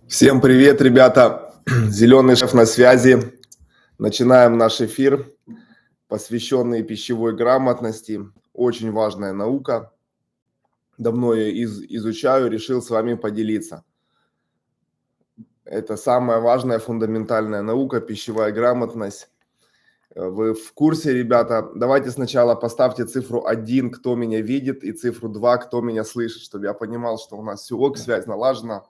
Всем привет, ребята! Зеленый шеф на связи. Начинаем наш эфир, посвященный пищевой грамотности. Очень важная наука. Давно ее изучаю, решил с вами поделиться. Это самая важная фундаментальная наука, пищевая грамотность. Вы в курсе, ребята? Давайте сначала поставьте цифру 1, кто меня видит, и цифру 2, кто меня слышит, чтобы я понимал, что у нас все ок, связь налажена.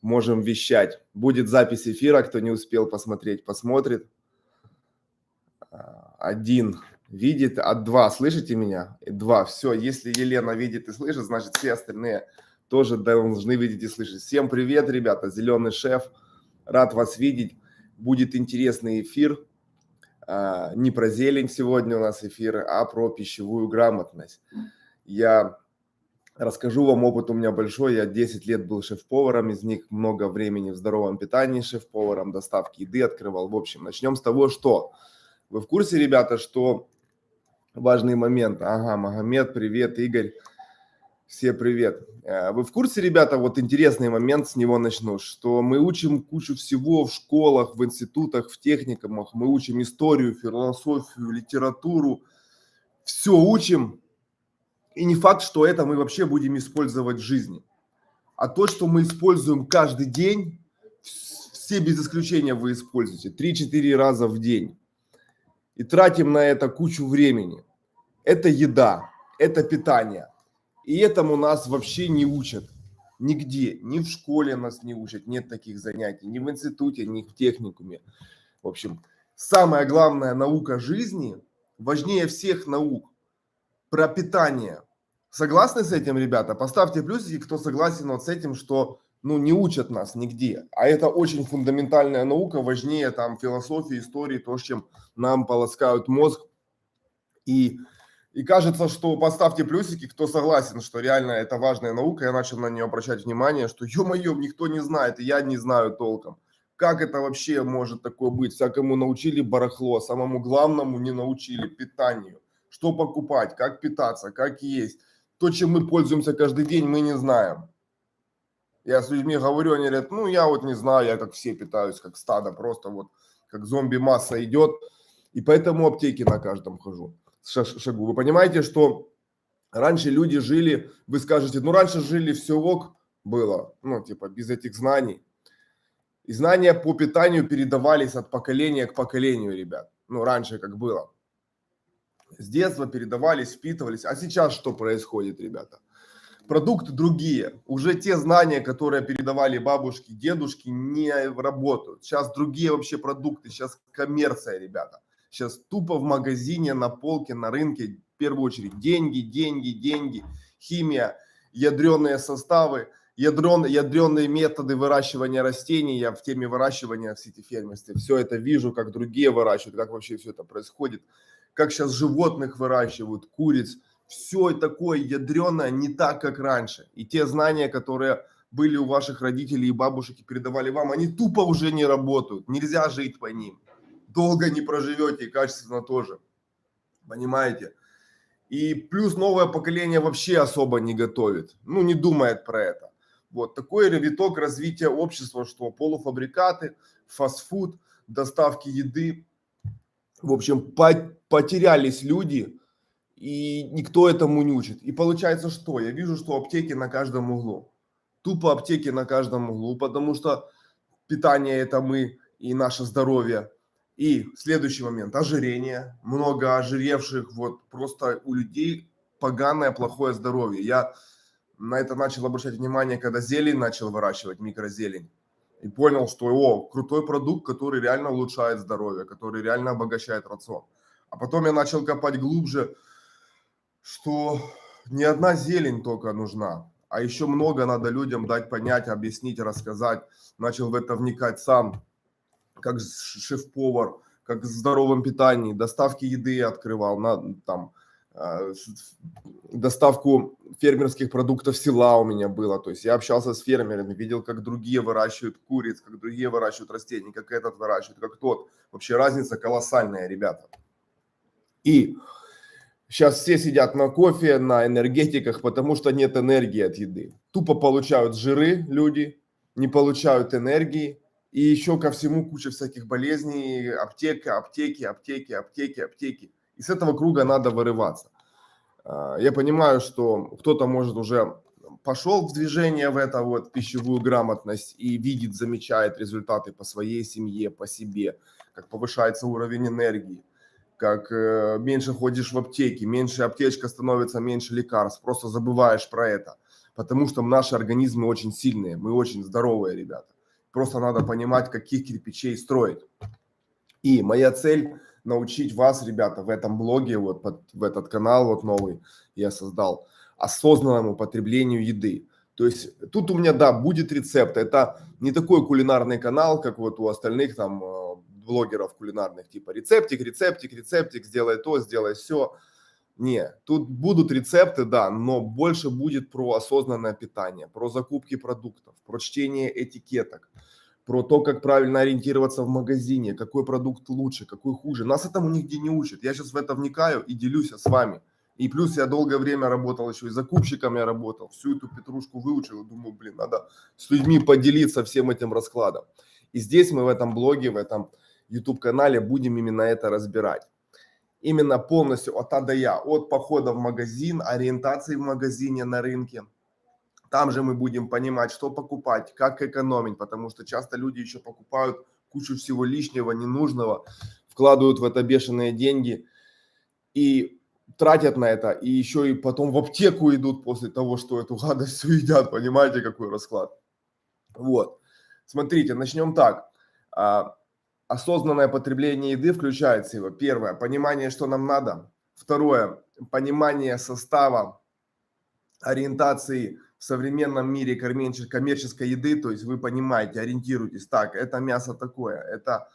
Можем вещать. Будет запись эфира, кто не успел посмотреть, посмотрит. 1 видит, а 2 слышите меня? 2, все, если Елена видит и слышит, значит все остальные тоже должны видеть и слышать. Всем привет, ребята, Зеленый шеф, рад вас видеть. Будет интересный эфир, не про зелень сегодня у нас эфир, а про пищевую грамотность. Я расскажу вам, опыт у меня большой, я 10 лет был шеф-поваром, из них много времени в здоровом питании шеф-поваром, доставки еды открывал. В общем, начнем с того, что вы в курсе, ребята, что важный момент. Ага, Магомед, привет, Игорь, все привет. Вы в курсе, ребята, вот интересный момент, с него начну, что мы учим кучу всего в школах, в институтах, в техникумах, мы учим историю, философию, литературу, все учим. И не факт, что это мы вообще будем использовать в жизни. А то, что мы используем каждый день, все без исключения вы используете 3-4 раза в день. И тратим на это кучу времени. Это еда, это питание. И этому нас вообще не учат. Нигде, ни в школе нас не учат, нет таких занятий, ни в институте, ни в техникуме. В общем, самая главная наука жизни, важнее всех наук, про питание. Согласны с этим, ребята? Поставьте плюсики, кто согласен вот с этим, что не учат нас нигде. А это очень фундаментальная наука, важнее там философии, истории, то, с чем нам полоскают мозг. И кажется, что поставьте плюсики, кто согласен, что реально это важная наука. Я начал на нее обращать внимание, что ё-моё, никто не знает, и я не знаю толком. Как это вообще может такое быть? Всякому научили барахло, самому главному не научили питанию. Что покупать, как питаться, как есть. То, чем мы пользуемся каждый день, мы не знаем. Я с людьми говорю, они говорят, я вот не знаю, я как все питаюсь, как стадо, просто вот как зомби-масса идет. И поэтому аптеки на каждом хожу, шагу. Вы понимаете, что раньше люди жили, вы скажете, раньше жили все ок было, без этих знаний. И знания по питанию передавались от поколения к поколению, ребят. Раньше как было. С детства передавались, впитывались. А сейчас что происходит, ребята? Продукты другие. Уже те знания, которые передавали бабушки, дедушки, не работают. Сейчас другие вообще продукты. Сейчас коммерция, ребята. Сейчас тупо в магазине, на полке, на рынке, в первую очередь деньги, деньги, деньги, химия, ядреные составы, ядреные методы выращивания растений. Я в теме выращивания в сити-фермерстве все это вижу, как другие выращивают, как вообще все это происходит, как сейчас животных выращивают, куриц. Все такое ядреное не так, как раньше. И те знания, которые были у ваших родителей и бабушек и передавали вам, они тупо уже не работают. Нельзя жить по ним. Долго не проживете и качественно тоже. Понимаете? И плюс новое поколение вообще особо не готовит. Не думает про это. Вот такой виток развития общества, что полуфабрикаты, фастфуд, доставки еды. В общем, потерялись люди, и никто этому не учит. И получается что? Я вижу, что аптеки на каждом углу. Тупо аптеки на каждом углу, потому что питание – это мы и наше здоровье. И следующий момент – ожирение. Много ожиревших, вот просто у людей поганое, плохое здоровье. Я на это начал обращать внимание, когда зелень начал выращивать, микрозелень. И понял, что крутой продукт, который реально улучшает здоровье, который реально обогащает рацион. А потом я начал копать глубже, что не одна зелень только нужна, а еще много надо людям дать понять, объяснить, рассказать. Начал в это вникать сам, как шеф-повар, как в здоровом питании, доставки еды открывал, доставку фермерских продуктов села у меня было. То есть я общался с фермерами, видел, как другие выращивают куриц, как другие выращивают растения, как этот выращивает, как тот. Вообще разница колоссальная, ребята. И сейчас все сидят на кофе, на энергетиках, потому что нет энергии от еды. Тупо получают жиры люди, не получают энергии, и еще ко всему куча всяких болезней, аптеки. И с этого круга надо вырываться. Я понимаю, что кто-то, может, уже пошел в движение в это вот пищевую грамотность и видит, замечает результаты по своей семье, по себе, как повышается уровень энергии, как меньше ходишь в аптеки, меньше аптечка становится, меньше лекарств, просто забываешь про это, потому что наши организмы очень сильные, мы очень здоровые ребята. Просто надо понимать, каких кирпичей строить. И моя цель научить вас, ребята, в этом блоге, вот в этот канал вот новый я создал, осознанному потреблению еды. То есть тут у меня, да, будет рецепт. Это не такой кулинарный канал, как вот у остальных там блогеров кулинарных, типа рецептик, сделай то, сделай все. Не, тут будут рецепты, да, но больше будет про осознанное питание, про закупки продуктов, про чтение этикеток, про то, как правильно ориентироваться в магазине, какой продукт лучше, какой хуже. Нас этому нигде не учат. Я сейчас в это вникаю и делюсь с вами. И плюс я долгое время работал еще и закупщиком, я работал, всю эту петрушку выучил, думаю, блин, надо с людьми поделиться всем этим раскладом. И здесь мы в этом блоге, в этом YouTube-канале будем именно это разбирать. Именно полностью от А до Я, от похода в магазин, ориентации в магазине, на рынке. Там же мы будем понимать, что покупать, как экономить, потому что часто люди еще покупают кучу всего лишнего, ненужного, вкладывают в это бешеные деньги и тратят на это, и еще и потом в аптеку идут после того, что эту гадость все едят, понимаете, какой расклад. Вот, смотрите, начнем так. Осознанное потребление еды включается его. Первое, понимание, что нам надо. Второе, понимание состава, ориентации в современном мире коммерческой еды, то есть вы понимаете, ориентируетесь, так, это мясо такое, это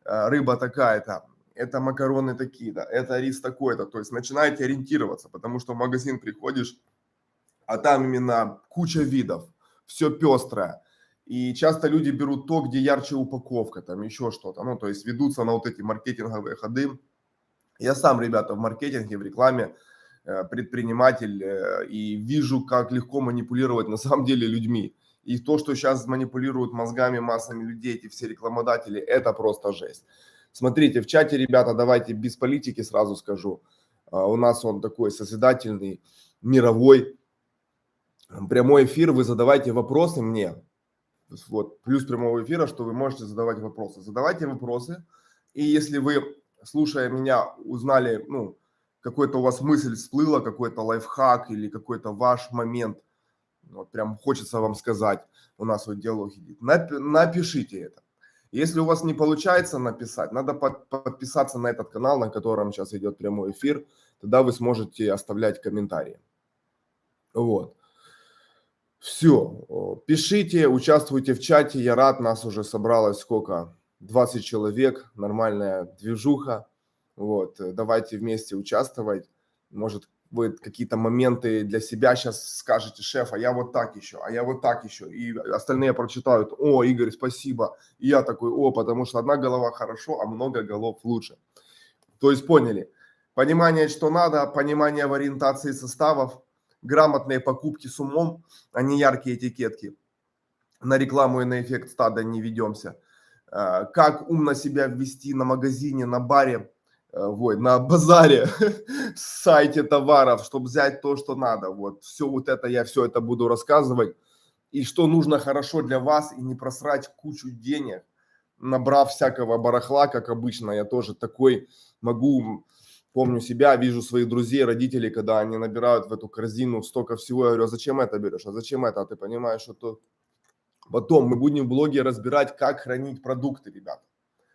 рыба такая-то, это макароны такие-то, это рис такой-то, то есть начинаете ориентироваться, потому что в магазин приходишь, а там именно куча видов, все пестрое. И часто люди берут то, где ярче упаковка, там еще что-то, ну, то есть ведутся на вот эти маркетинговые ходы. Я сам, ребята, в маркетинге, в рекламе предприниматель и вижу, как легко манипулировать на самом деле людьми. И то, что сейчас манипулируют мозгами, массами людей, эти все рекламодатели, это просто жесть. Смотрите, в чате, ребята, давайте без политики сразу скажу. У нас он такой созидательный, мировой. Прямой эфир, вы задавайте вопросы мне. Вот, плюс прямого эфира, что вы можете задавать вопросы. Задавайте вопросы. И если вы, слушая меня, узнали, ну, какой-то у вас мысль всплыла, какой-то лайфхак или какой-то ваш момент, вот прям хочется вам сказать, у нас вот диалог идет, напишите это. Если у вас не получается написать, надо подписаться на этот канал, на котором сейчас идет прямой эфир, тогда вы сможете оставлять комментарии. Вот. Все, пишите, участвуйте в чате, я рад, нас уже собралось сколько, 20 человек, нормальная движуха, вот, давайте вместе участвовать, может вы какие-то моменты для себя сейчас скажете, шеф, а я вот так еще, а я вот так еще, и остальные прочитают, о, Игорь, спасибо, и я такой, о, потому что одна голова хорошо, а много голов лучше, то есть поняли, понимание, что надо, понимание в ориентации составов, грамотные покупки с умом, а не яркие этикетки. На рекламу и на эффект стада не ведемся. Как умно себя ввести на магазине, на баре, на базаре, сайте товаров, чтобы взять то, что надо. Вот все вот это, я все это буду рассказывать. И что нужно хорошо для вас, и не просрать кучу денег, набрав всякого барахла, как обычно. Я тоже такой могу... Помню себя, вижу своих друзей, родителей, когда они набирают в эту корзину столько всего, я говорю, а зачем это берешь, а зачем это, а ты понимаешь, что то... Потом мы будем в блоге разбирать, как хранить продукты, ребята.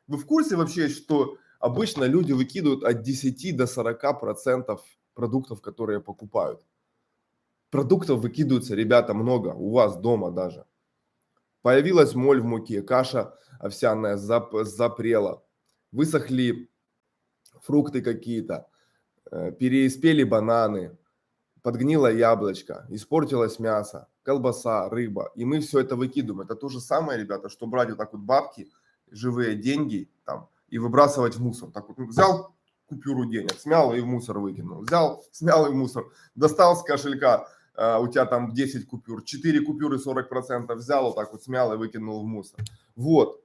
Вы в курсе вообще, что обычно люди выкидывают от 10 до 40% продуктов, которые покупают? Продуктов выкидывается, ребята, много, у вас дома даже. Появилась моль в муке, каша овсяная запрела, высохли фрукты какие-то, переспели бананы, подгнило яблочко, испортилось мясо, колбаса, рыба, и мы все это выкидываем. Это то же самое, ребята, что брать вот так вот бабки, живые деньги там и выбрасывать в мусор. Так вот взял купюру денег, смял и в мусор выкинул, взял, смял и в мусор, достал с кошелька у тебя там 10 купюр, 4 купюры 40% взял, вот так вот смял и выкинул в мусор. Вот.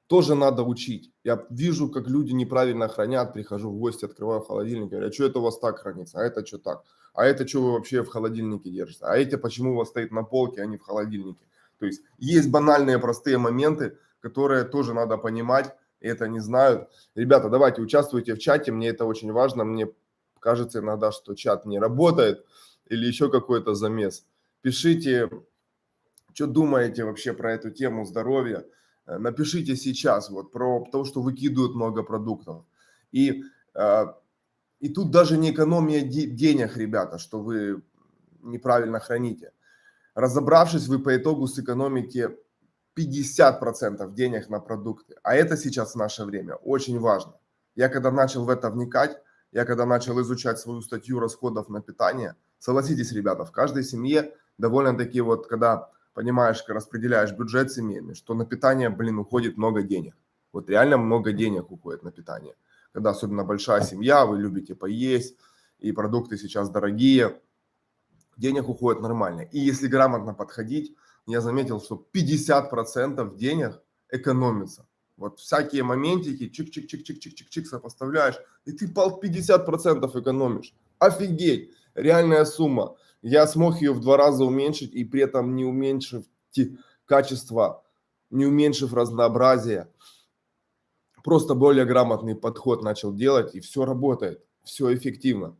Тоже надо учить. Я вижу, как люди неправильно хранят, прихожу в гости, открываю холодильник, говорю, а что это у вас так хранится, а это что так, а это что вы вообще в холодильнике держите, а эти почему у вас стоит на полке, а не в холодильнике. То есть есть банальные простые моменты, которые тоже надо понимать, и это не знают. Ребята, давайте участвуйте в чате, мне это очень важно, мне кажется иногда, что чат не работает или еще какой-то замес. Пишите, что думаете вообще про эту тему здоровья. Напишите сейчас вот про то, что выкидывают много продуктов. И тут даже не экономия денег, ребята, что вы неправильно храните. Разобравшись, вы по итогу сэкономите 50% денег на продукты. А это сейчас в наше время очень важно. Я когда начал в это вникать, я когда начал изучать свою статью расходов на питание, согласитесь, ребята, в каждой семье довольно-таки вот, когда понимаешь, распределяешь бюджет семейный, что на питание, уходит много денег. Вот реально много денег уходит на питание. Когда особенно большая семья, вы любите поесть, и продукты сейчас дорогие, денег уходит нормально. И если грамотно подходить, я заметил, что 50% денег экономится. Вот всякие моментики, чик-чик-чик-чик-чик-чик-чик сопоставляешь, и ты 50% экономишь. Офигеть, реальная сумма. Я смог ее в 2 раза уменьшить и при этом не уменьшив качество, не уменьшив разнообразие. Просто более грамотный подход начал делать, и все работает, все эффективно.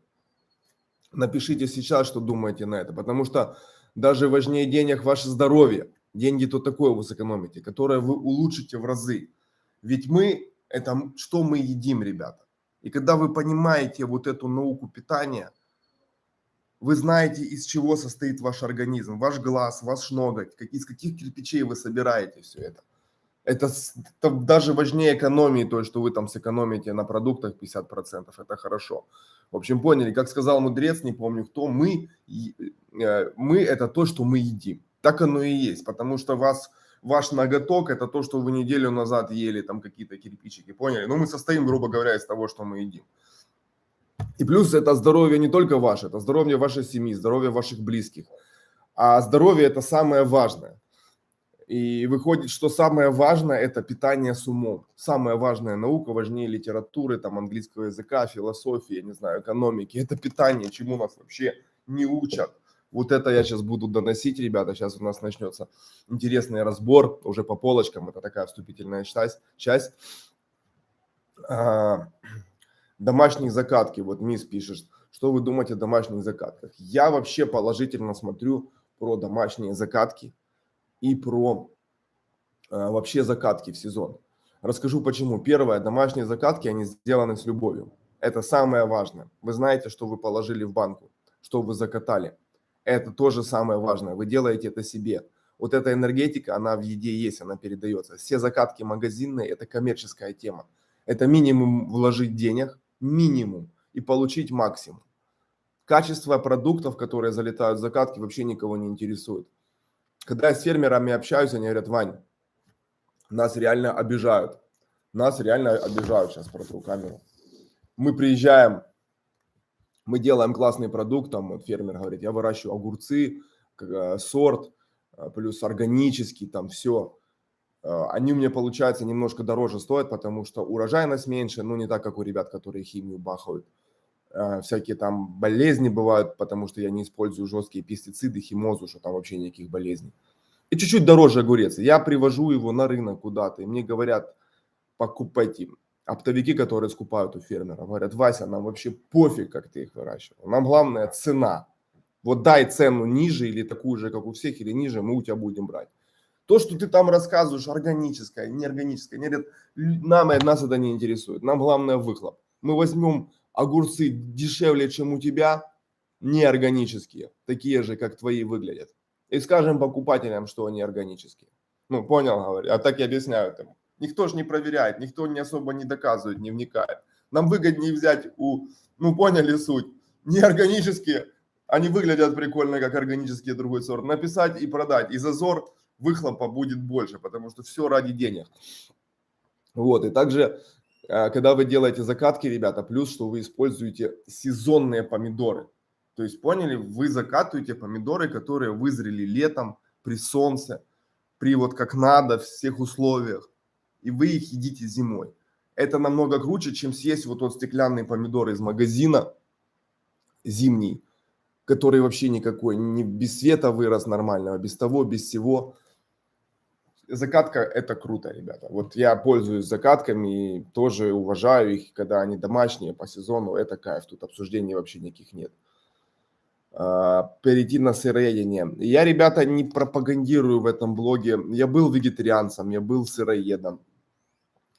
Напишите сейчас, что думаете на это, потому что даже важнее денег ваше здоровье. Деньги то такое вы сэкономите, которое вы улучшите в разы. Ведь мы, это что мы едим, ребята. И когда вы понимаете вот эту науку питания, вы знаете, из чего состоит ваш организм, ваш глаз, ваш ноготь, из каких кирпичей вы собираете все это. Это даже важнее экономии, то, что вы там сэкономите на продуктах 50%, это хорошо. В общем, поняли, как сказал мудрец, не помню кто, мы это то, что мы едим. Так оно и есть, потому что ваш ноготок это то, что вы неделю назад ели, там какие-то кирпичики, поняли? Но мы состоим, грубо говоря, из того, что мы едим. И плюс это здоровье не только ваше, это здоровье вашей семьи, здоровье ваших близких. А здоровье это самое важное. И выходит, что самое важное – это питание с умом. Самая важная наука, важнее литературы, там, английского языка, философии, я не знаю, экономики. Это питание, чему нас вообще не учат. Вот это я сейчас буду доносить, ребята. Сейчас у нас начнется интересный разбор уже по полочкам. Это такая вступительная часть. Домашние закатки. Вот Мисс пишет, что вы думаете о домашних закатках? Я вообще положительно смотрю про домашние закатки и про вообще закатки в сезон. Расскажу почему. Первое, домашние закатки, они сделаны с любовью. Это самое важное. Вы знаете, что вы положили в банку, что вы закатали. Это тоже самое важное. Вы делаете это себе. Вот эта энергетика, она в еде есть, она передается. Все закатки магазинные – это коммерческая тема. Это минимум вложить денег, минимум, и получить максимум. Качество продуктов, которые залетают в закатки, вообще никого не интересует. Когда я с фермерами общаюсь, они говорят: Вань, нас реально обижают. Нас реально обижают, сейчас протру камеру. Мы приезжаем, мы делаем классный продукт, там вот фермер говорит, я выращиваю огурцы, сорт, плюс органический, там все. Они у меня, получается, немножко дороже стоят, потому что урожайность меньше, ну не так, как у ребят, которые химию бахают. Всякие там болезни бывают, потому что я не использую жесткие пестициды, химозу, что там вообще никаких болезней. И чуть-чуть дороже огурец. Я привожу его на рынок куда-то, и мне говорят, покупайте. Оптовики, которые скупают у фермера, говорят: Вася, нам вообще пофиг, как ты их выращивал. Нам главное цена. Вот дай цену ниже или такую же, как у всех, или ниже, мы у тебя будем брать. То, что ты там рассказываешь, органическое, неорганическое, нет, нас это не интересует. Нам главное выхлоп. Мы возьмем огурцы дешевле, чем у тебя, неорганические, такие же, как твои выглядят. И скажем покупателям, что они органические. Ну, понял, говорю. А так и объясняют им. Никто же не проверяет, никто не особо не доказывает, не вникает. Нам выгоднее взять ну, поняли суть, неорганические, они выглядят прикольно, как органические, другой сорт, написать и продать. И зазор выхлопа будет больше, потому что все ради денег. Вот, и также, когда вы делаете закатки, ребята, плюс, что вы используете сезонные помидоры. То есть, поняли, вы закатываете помидоры, которые вызрели летом, при солнце, при вот как надо, всех условиях, и вы их едите зимой. Это намного круче, чем съесть вот тот стеклянный помидор из магазина зимний, который вообще никакой, не без света вырос нормального, без того, без всего. Закатка – это круто, ребята. Вот я пользуюсь закатками и тоже уважаю их, когда они домашние по сезону, это кайф, тут обсуждений вообще никаких нет. Перейти на сыроедение. Я, ребята, не пропагандирую в этом блоге. Я был вегетарианцем, я был сыроедом.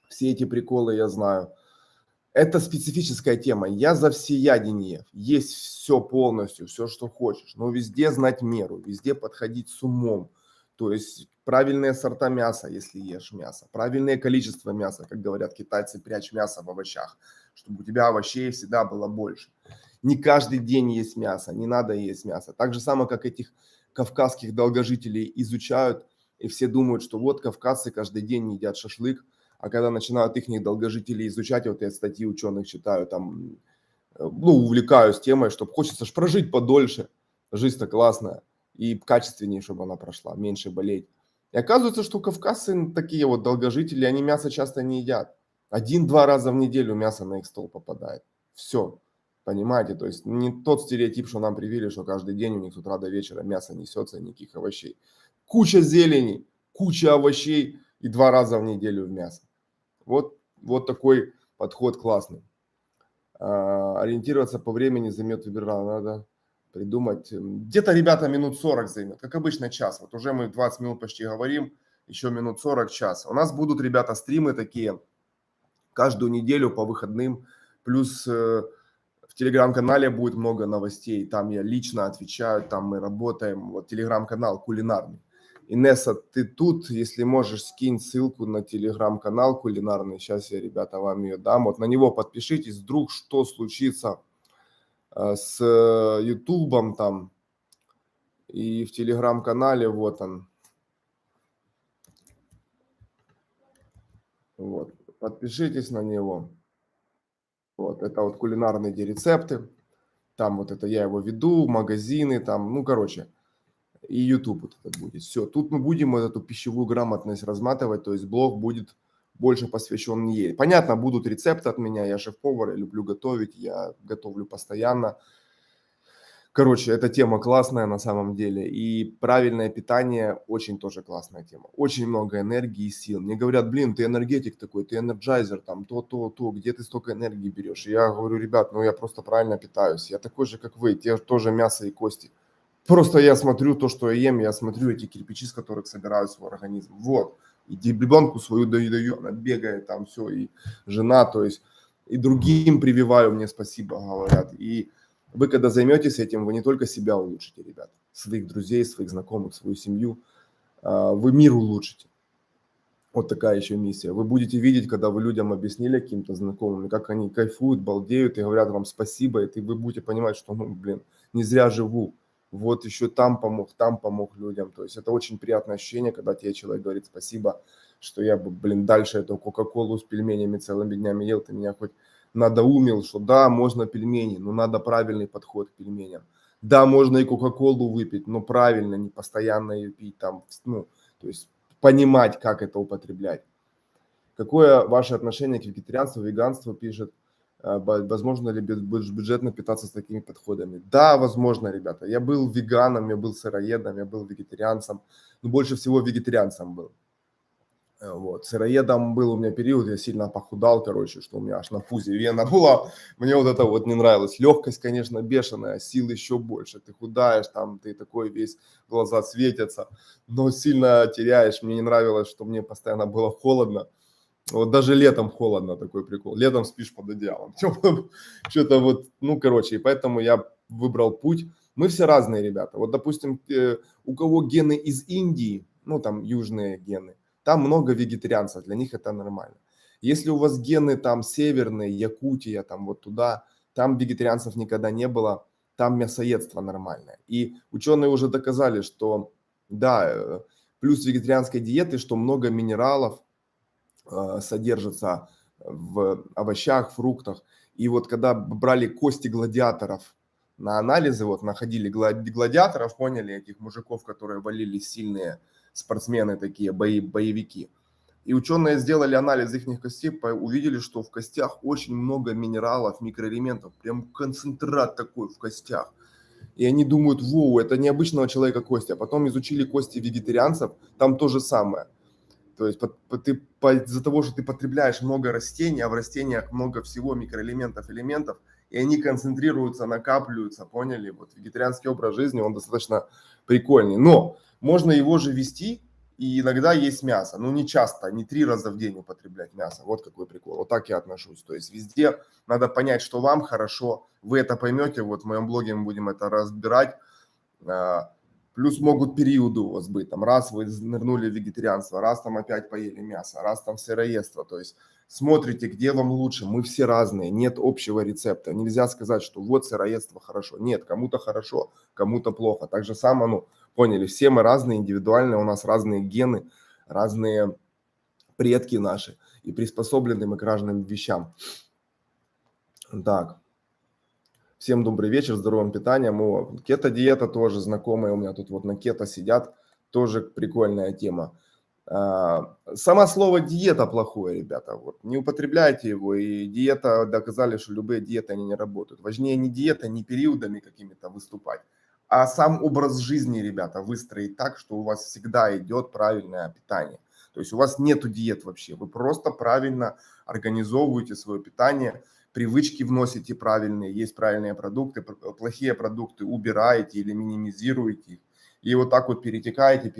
Все эти приколы я знаю. Это специфическая тема. Я за всеядение. Есть все полностью, все, что хочешь. Но везде знать меру, везде подходить с умом. То есть правильные сорта мяса, если ешь мясо. Правильное количество мяса, как говорят китайцы, прячь мясо в овощах, чтобы у тебя овощей всегда было больше. Не каждый день есть мясо, не надо есть мясо. Так же самое, как этих кавказских долгожителей изучают, и все думают, что вот кавказцы каждый день едят шашлык, а когда начинают их долгожителей изучать, вот я статьи ученых читаю, там, ну, увлекаюсь темой, чтобы хочется ж прожить подольше, жизнь-то классная, и качественнее, чтобы она прошла, меньше болеть. И оказывается, что кавказцы такие вот долгожители, они мясо часто не едят. 1-2 раза в неделю мясо на их стол попадает. Все. Понимаете, то есть не тот стереотип, что нам привили, что каждый день у них с утра до вечера мясо несется, никаких овощей. Куча зелени, куча овощей и 2 раза в неделю в мясо. Вот такой подход классный. Ориентироваться по времени займет, надо придумать. Где-то, ребята, минут 40 займет, как обычно час. Вот уже мы 20 минут почти говорим, еще минут 40, час. У нас будут, ребята, стримы такие каждую неделю по выходным, плюс в телеграм-канале будет много новостей, там я лично отвечаю, там мы работаем, вот телеграм-канал кулинарный. Инесса, ты тут, если можешь, скинь ссылку на телеграм-канал кулинарный, сейчас я, ребята, вам ее дам, вот на него подпишитесь, вдруг что случится с ютубом там, и в телеграм-канале, вот он, вот, подпишитесь на него, вот, это вот кулинарные рецепты, там вот это я его веду, магазины, там, ну, короче, и YouTube вот это будет. Все, тут мы будем вот эту пищевую грамотность разматывать, то есть блог будет больше посвящен ей. Понятно, будут рецепты от меня, я шеф-повар, я люблю готовить, я готовлю постоянно. Короче, эта тема классная на самом деле, и правильное питание очень тоже классная тема. Очень много энергии и сил. Мне говорят, блин, ты энергетик такой, ты энерджайзер, там, то, где ты столько энергии берешь? И я говорю, ребят, ну я просто правильно питаюсь, я такой же, как вы, те тоже мясо и кости. Просто я смотрю то, что я ем, я смотрю эти кирпичи, с которых собираю свой организм. Вот. И ребенку свою даю, она бегает там все, и жена, то есть, и другим прививаю, мне спасибо говорят. И вы, когда займетесь этим, вы не только себя улучшите, ребят, своих друзей, своих знакомых, свою семью, вы мир улучшите. Вот такая еще миссия. Вы будете видеть, когда вы людям объяснили, каким-то знакомым, как они кайфуют, балдеют и говорят вам спасибо, и вы будете понимать, что, ну, блин, не зря живу. Вот еще там помог людям. То есть это очень приятное ощущение, когда тебе человек говорит спасибо, что я бы, блин, дальше эту кока-колу с пельменями целыми днями ел, ты меня хоть надоумил, что да, можно пельмени, но надо правильный подход к пельменям. Да, можно и кока-колу выпить, но правильно, не постоянно ее пить там, ну, то есть понимать, как это употреблять. Какое ваше отношение к вегетарианству, веганству, пишет, возможно ли бюджетно питаться с такими подходами? Да, возможно, ребята. Я был веганом, я был сыроедом, я был вегетарианцем, но больше всего вегетарианцем был. Вот. Сыроедом был у меня период, я сильно похудал, короче, что у меня аж на пузе вена была. Мне вот это вот не нравилось. Легкость, конечно, бешеная, сил еще больше. Ты худаешь, там, ты такой весь, глаза светятся, но сильно теряешь. Мне не нравилось, что мне постоянно было холодно. Вот даже летом холодно, такой прикол. Летом спишь под одеялом. Что-то вот, ну, короче, и поэтому я выбрал путь. Мы все разные, ребята. Вот, допустим, у кого гены из Индии, ну, там, южные гены, там много вегетарианцев, для них это нормально. Если у вас гены там северные, Якутия, там вот туда, там вегетарианцев никогда не было, там мясоедство нормальное. И ученые уже доказали, что, да, плюс вегетарианской диеты, что много минералов содержится в овощах, фруктах. И вот когда брали кости гладиаторов, на анализы, вот находили гладиаторов, поняли, этих мужиков, которые валились, сильные спортсмены такие, боевики. И ученые сделали анализ их костей, увидели, что в костях очень много минералов, микроэлементов, прям концентрат такой в костях. И они думают, воу, это необычного человека кости. А потом изучили кости вегетарианцев, там то же самое. То есть из-за того, что ты потребляешь много растений, а в растениях много всего микроэлементов, элементов, и они концентрируются, накапливаются, поняли? Вот вегетарианский образ жизни, он достаточно прикольный. Но можно его же вести, и иногда есть мясо. Ну, не часто, не 3 раза в день употреблять мясо. Вот какой прикол. Вот так я отношусь. То есть везде надо понять, что вам хорошо. Вы это поймете. Вот в моем блоге мы будем это разбирать. Плюс могут периоды у вас быть, там раз вы нырнули в вегетарианство, раз там опять поели мясо, раз там сыроедство. То есть смотрите, где вам лучше. Мы все разные, нет общего рецепта. Нельзя сказать, что вот сыроедство хорошо. Нет, кому-то хорошо, кому-то плохо. Так же само, ну, поняли, все мы разные, индивидуальные, у нас разные гены, разные предки наши и приспособлены мы к разным вещам. Так. Всем добрый вечер, здоровым питанием. Кето-диета тоже знакомая у меня тут вот на кето сидят, тоже прикольная тема. Само слово диета плохое, ребята, вот не употребляйте его, и диета, доказали, что любые диеты, они не работают. Важнее не диета, не периодами какими-то выступать, а сам образ жизни, ребята, выстроить так, что у вас всегда идет правильное питание. То есть у вас нету диет вообще, вы просто правильно организовываете свое питание, привычки вносите правильные, есть правильные продукты, плохие продукты убираете или минимизируете их. И вот так вот перетекаете,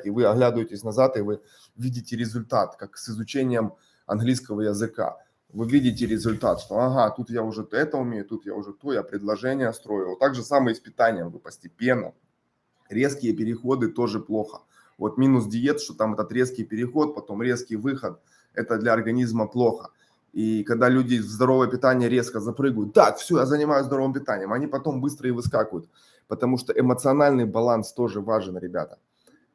и вы оглядываетесь назад, и вы видите результат, как с изучением английского языка. Вы видите результат, что ага, тут я уже это умею, тут я уже то, я предложение строю. Вот так же самое и с питанием, вы постепенно. Резкие переходы тоже плохо. Вот минус диет, что там этот резкий переход, потом резкий выход, это для организма плохо. И когда люди в здоровое питание резко запрыгивают, так, все, я занимаюсь здоровым питанием, они потом быстро и выскакивают, потому что эмоциональный баланс тоже важен, ребята.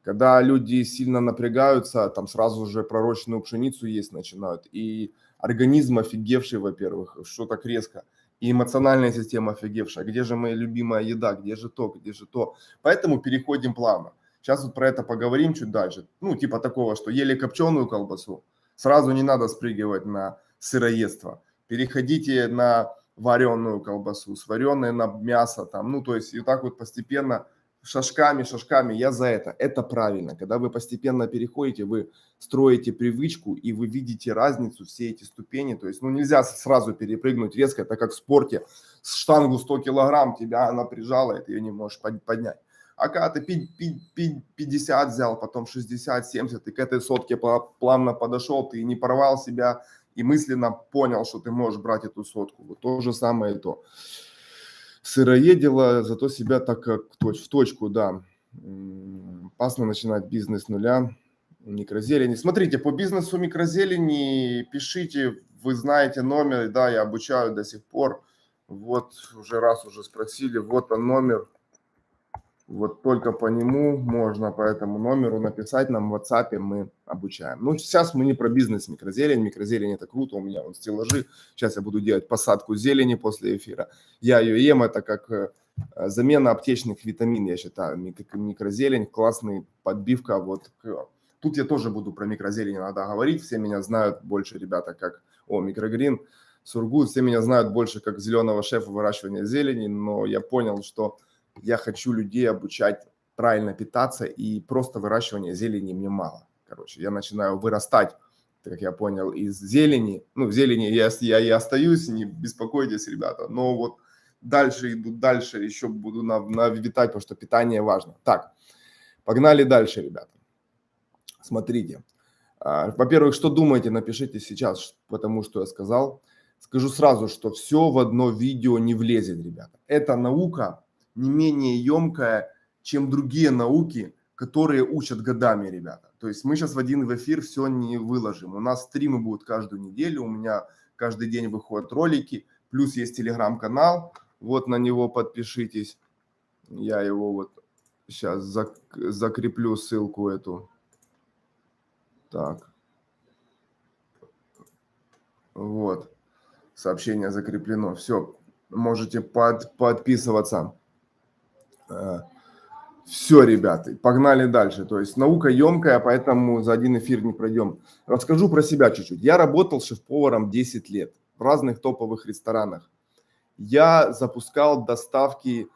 Когда люди сильно напрягаются, там сразу же пророщенную пшеницу есть начинают, и организм офигевший, во-первых, что так резко, и эмоциональная система офигевшая. Где же моя любимая еда, где же то, где же то. Поэтому переходим плавно. Сейчас вот про это поговорим чуть дальше. Ну, типа такого, что ели копченую колбасу, сразу не надо спрыгивать на сыроедство. Переходите на вареную колбасу, с вареной на мясо там, ну, то есть и так вот постепенно шажками, я за это правильно. Когда вы постепенно переходите, вы строите привычку, и вы видите разницу, все эти ступени, то есть, ну, нельзя сразу перепрыгнуть резко, это как в спорте, с штангу 100 килограмм, тебя она прижала, и ты ее не можешь поднять. А когда ты 50 взял, потом 60, 70, ты к этой сотке плавно подошел, ты не порвал себя, и мысленно понял, что ты можешь брать эту сотку. Вот то же самое и то. Сыроедила, зато себя так как в точку, да. Опасно начинать бизнес с нуля. Микрозелени. Смотрите, по бизнесу микрозелени пишите, вы знаете номер, да, я обучаю до сих пор. Вот уже спросили, вот он номер. Вот только по нему можно, по этому номеру написать нам в WhatsApp, мы обучаем. Ну, сейчас мы не про бизнес микрозелень. Микрозелень это круто, у меня вон стеллажи. Сейчас я буду делать посадку зелени после эфира. Я ее ем, это как замена аптечных витамин, я считаю. Микрозелень, классная подбивка. Вот тут я тоже буду про микрозелень иногда говорить. Все меня знают больше, ребята, как микрогрин, Сургут. Все меня знают больше как зеленого шефа выращивания зелени, но я понял, что я хочу людей обучать правильно питаться, и просто выращивание зелени мне мало. Короче, я начинаю вырастать, как я понял, из зелени. Ну, в зелени я и остаюсь, не беспокойтесь, ребята. Но вот дальше иду, дальше еще буду навитать, потому что питание важно. Так, погнали дальше, ребята. Смотрите. Во-первых, что думаете, напишите сейчас, потому что я сказал. Скажу сразу, что все в одно видео не влезет, ребята. Это наука не менее емкая, чем другие науки, которые учат годами, ребята. То есть мы сейчас в один эфир все не выложим. У нас стримы будут каждую неделю, у меня каждый день выходят ролики, плюс есть телеграм-канал, вот на него подпишитесь. Я его вот сейчас закреплю ссылку эту. Так. Вот. Сообщение закреплено. Все. Можете подписываться. Все, ребята, погнали дальше. То есть наука емкая, поэтому за один эфир не пройдем. Расскажу про себя чуть-чуть. Я работал шеф-поваром 10 лет в разных топовых ресторанах. Я запускал доставки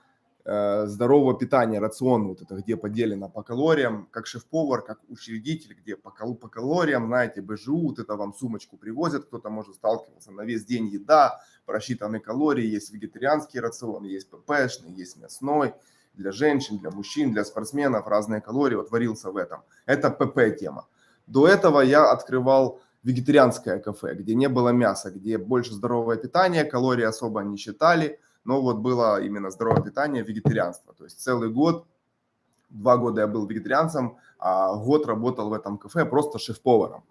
здорового питания, рацион, вот это где поделено по калориям, как шеф-повар, как учредитель, где по калориям, знаете, БЖУ, вот это вам сумочку привозят, кто-то может сталкиваться, на весь день еда, просчитанные калории, есть вегетарианский рацион, есть ППшный, есть мясной, для женщин, для мужчин, для спортсменов, разные калории, вот варился в этом. Это ПП тема. До этого я открывал вегетарианское кафе, где не было мяса, где больше здоровое питание, калории особо не считали, но вот было именно здоровое питание, вегетарианство. То есть целый год, 2 года я был вегетарианцем, а год работал в этом кафе просто шеф-поваром.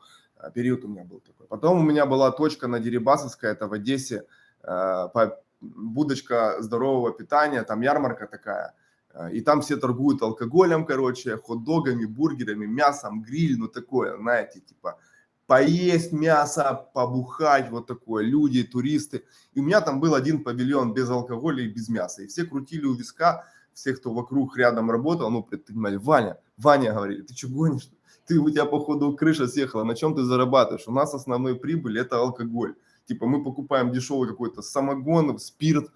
Период у меня был такой. Потом у меня была точка на Дерибасовской, это в Одессе, будочка здорового питания, там ярмарка такая. И там все торгуют алкоголем, короче, хот-догами, бургерами, мясом, гриль, ну такое, знаете, типа поесть мясо, побухать, вот такое, люди, туристы. И у меня там был один павильон без алкоголя и без мяса. И все крутили у виска, все, кто вокруг рядом работал, ну, предпринимали, Ваня, говорили, ты что гонишь? У тебя, походу, крыша съехала, на чем ты зарабатываешь? У нас основной прибыль – это алкоголь. Типа мы покупаем дешевый какой-то самогон, спирт,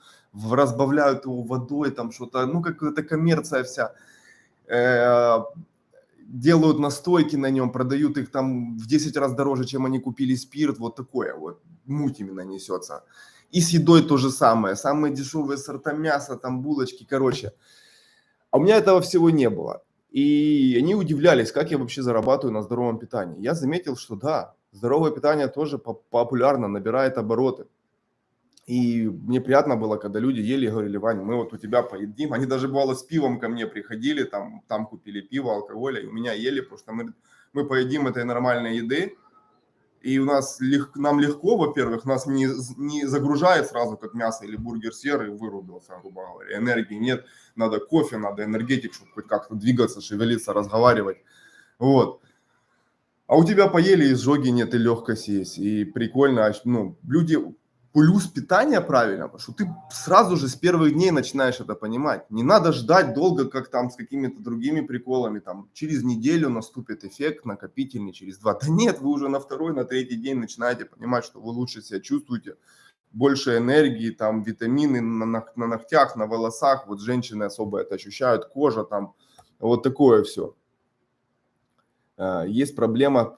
разбавляют его водой, там что-то, ну, какая-то коммерция вся. Делают настойки на нем, продают их там в 10 раз дороже, чем они купили спирт, вот такое вот, муть именно несется. И с едой то же самое, самые дешевые сорта мяса, там булочки, короче. А у меня этого всего не было. И они удивлялись, как я вообще зарабатываю на здоровом питании. Я заметил, что да, здоровое питание тоже популярно, набирает обороты. И мне приятно было, когда люди ели и говорили, Ваня, мы вот у тебя поедим. Они даже, бывало, с пивом ко мне приходили, там купили пиво, алкоголя, и у меня ели, потому что мы поедим этой нормальной еды. И у нас нам легко, во-первых, нас не загружает сразу, как мясо или бургер серый, вырубился, грубо говоря. Энергии нет, надо кофе, надо энергетик, чтобы хоть как-то двигаться, шевелиться, разговаривать. Вот. А у тебя поели, изжоги нет, и легкость есть. И прикольно, ну, люди... Плюс питание правильно, потому что ты сразу же с первых дней начинаешь это понимать. Не надо ждать долго, как там с какими-то другими приколами, там через неделю наступит эффект накопительный, через 2. Да нет, вы уже на второй, на третий день начинаете понимать, что вы лучше себя чувствуете, больше энергии, там витамины на ногтях, на волосах, вот женщины особо это ощущают, кожа там, вот такое все. Есть проблема,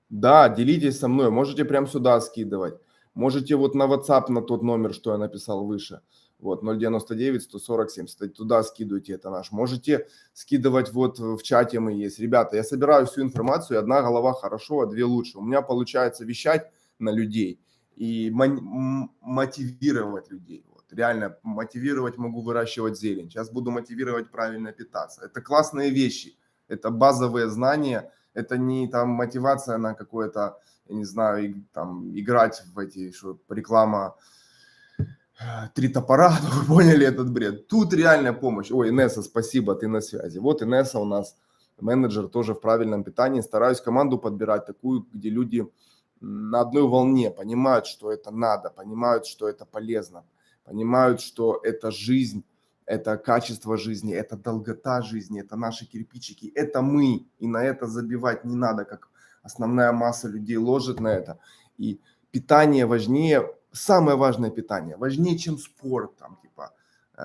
да, делитесь со мной, можете прям сюда скидывать. Можете вот на WhatsApp, на тот номер, что я написал выше, вот 099 140 70, туда скидывайте, это наш. Можете скидывать вот в чате мы есть. Ребята, я собираю всю информацию, одна голова хорошо, а две лучше. У меня получается вещать на людей и мотивировать людей. Вот, реально мотивировать могу выращивать зелень. Сейчас буду мотивировать правильно питаться. Это классные вещи, это базовые знания, это не там мотивация на какое-то, я не знаю, там играть в эти, что реклама 3 топора, вы поняли этот бред. Тут реальная помощь. Ой, Инесса, спасибо, ты на связи. Вот Инесса у нас менеджер тоже в правильном питании. Стараюсь команду подбирать такую, где люди на одной волне, понимают, что это надо, понимают, что это полезно, понимают, что это жизнь, это качество жизни, это долгота жизни, это наши кирпичики, это мы. И на это забивать не надо, как основная масса людей ложит на это. И питание важнее, самое важное питание, важнее, чем спорт, там, типа,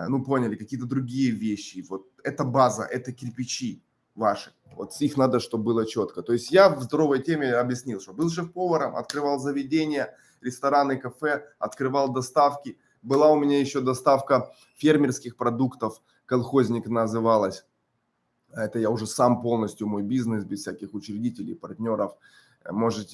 ну, поняли, какие-то другие вещи. Вот это база, это кирпичи ваши. Вот их надо, чтобы было четко. То есть я в здоровой теме объяснил, что был шеф-поваром, открывал заведения, рестораны, кафе, открывал доставки. Была у меня еще доставка фермерских продуктов, колхозник называлась. Это я уже сам полностью, мой бизнес, без всяких учредителей, партнеров. Может,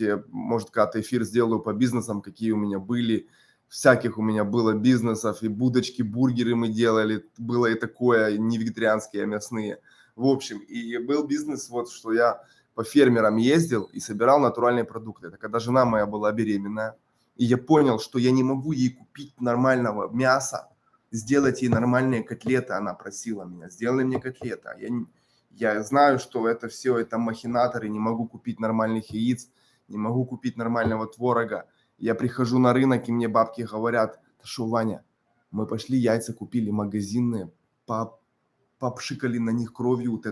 когда-то эфир сделаю по бизнесам, какие у меня были. Всяких у меня было бизнесов, и будочки, бургеры мы делали. Было и такое, не вегетарианские, а мясные. В общем, и был бизнес, вот, что я по фермерам ездил и собирал натуральные продукты. Это когда жена моя была беременная. И я понял, что я не могу ей купить нормального мяса, сделать ей нормальные котлеты. Она просила меня, сделай мне котлеты. А я знаю, что это все, это махинаторы, не могу купить нормальных яиц, не могу купить нормального творога. Я прихожу на рынок, и мне бабки говорят, Да что, Ваня, мы пошли яйца купили магазинные, попшикали на них кровью вот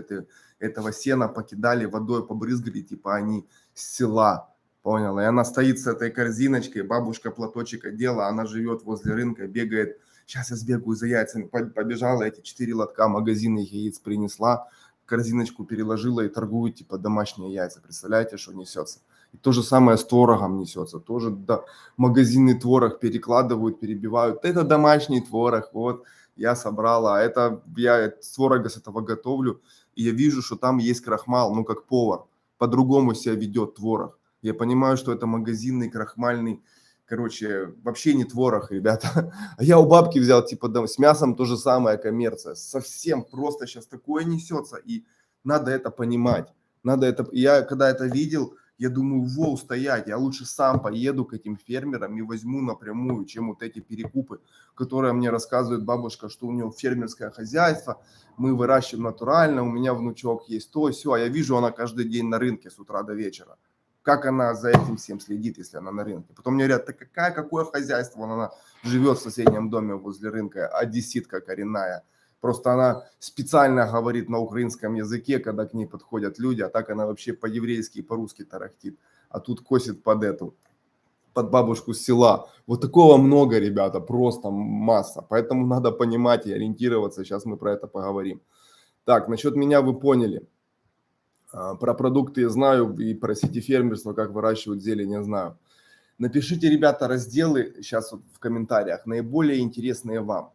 этого сена, покидали, водой побрызгали, типа они с села, понял? И она стоит с этой корзиночкой, бабушка платочек одела, она живет возле рынка, бегает, сейчас я сбегаю за яйцами, побежала, эти 4 лотка магазинных яиц принесла, корзиночку переложила и торгует, типа, домашние яйца, представляете, что несется? И то же самое с творогом несется, тоже да, магазинный творог перекладывают, перебивают, это домашний творог, вот, я собрала, это я творога с этого готовлю, и я вижу, что там есть крахмал, ну как повар, по-другому себя ведет творог. Я понимаю, что это магазинный крахмальный, короче, вообще не творог, ребята. А я у бабки взял, типа, да, с мясом то же самое, коммерция. Совсем просто сейчас такое несется, и надо это понимать. Надо это, я когда это видел, я думаю, воу, стоять, я лучше сам поеду к этим фермерам и возьму напрямую, чем вот эти перекупы, которые мне рассказывает бабушка, что у нее фермерское хозяйство, мы выращиваем натурально, у меня внучок есть то, все, а я вижу, она каждый день на рынке с утра до вечера. Как она за этим всем следит, если она на рынке? Потом мне говорят, да какое хозяйство, она живет в соседнем доме возле рынка, одесситка коренная. Просто она специально говорит на украинском языке, когда к ней подходят люди, а так она вообще по-еврейски и по-русски тарахтит. А тут косит под бабушку с села. Вот такого много, ребята, просто масса. Поэтому надо понимать и ориентироваться. Сейчас мы про это поговорим. Так, насчет меня вы поняли. Про продукты я знаю и про сети фермерства, как выращивают зелень, я знаю. Напишите, ребята, разделы сейчас вот в комментариях, наиболее интересные вам.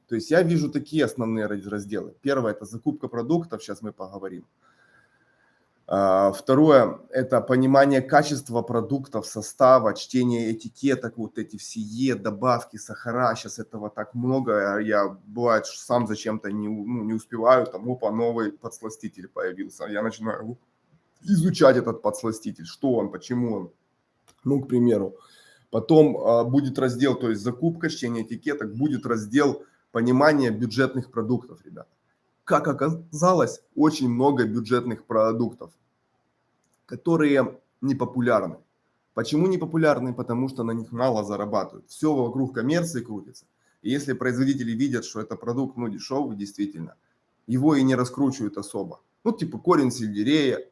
То есть я вижу такие основные разделы. Первое – это закупка продуктов, сейчас мы поговорим. Второе – это понимание качества продуктов, состава, чтение этикеток, вот эти все добавки, сахара. Сейчас этого так много. Я, бывает, сам зачем-то не успеваю, там, опа, новый подсластитель появился. Я начинаю изучать этот подсластитель, что он, почему он. Ну, к примеру. Потом будет раздел, то есть закупка, чтение этикеток, будет раздел понимание бюджетных продуктов, ребят. Как оказалось, очень много бюджетных продуктов, которые не популярны. Почему не популярны? Потому что на них мало зарабатывают. Все вокруг коммерции крутится. И если производители видят, что это продукт, ну, дешевый действительно, его и не раскручивают особо. Ну, типа корень сельдерея,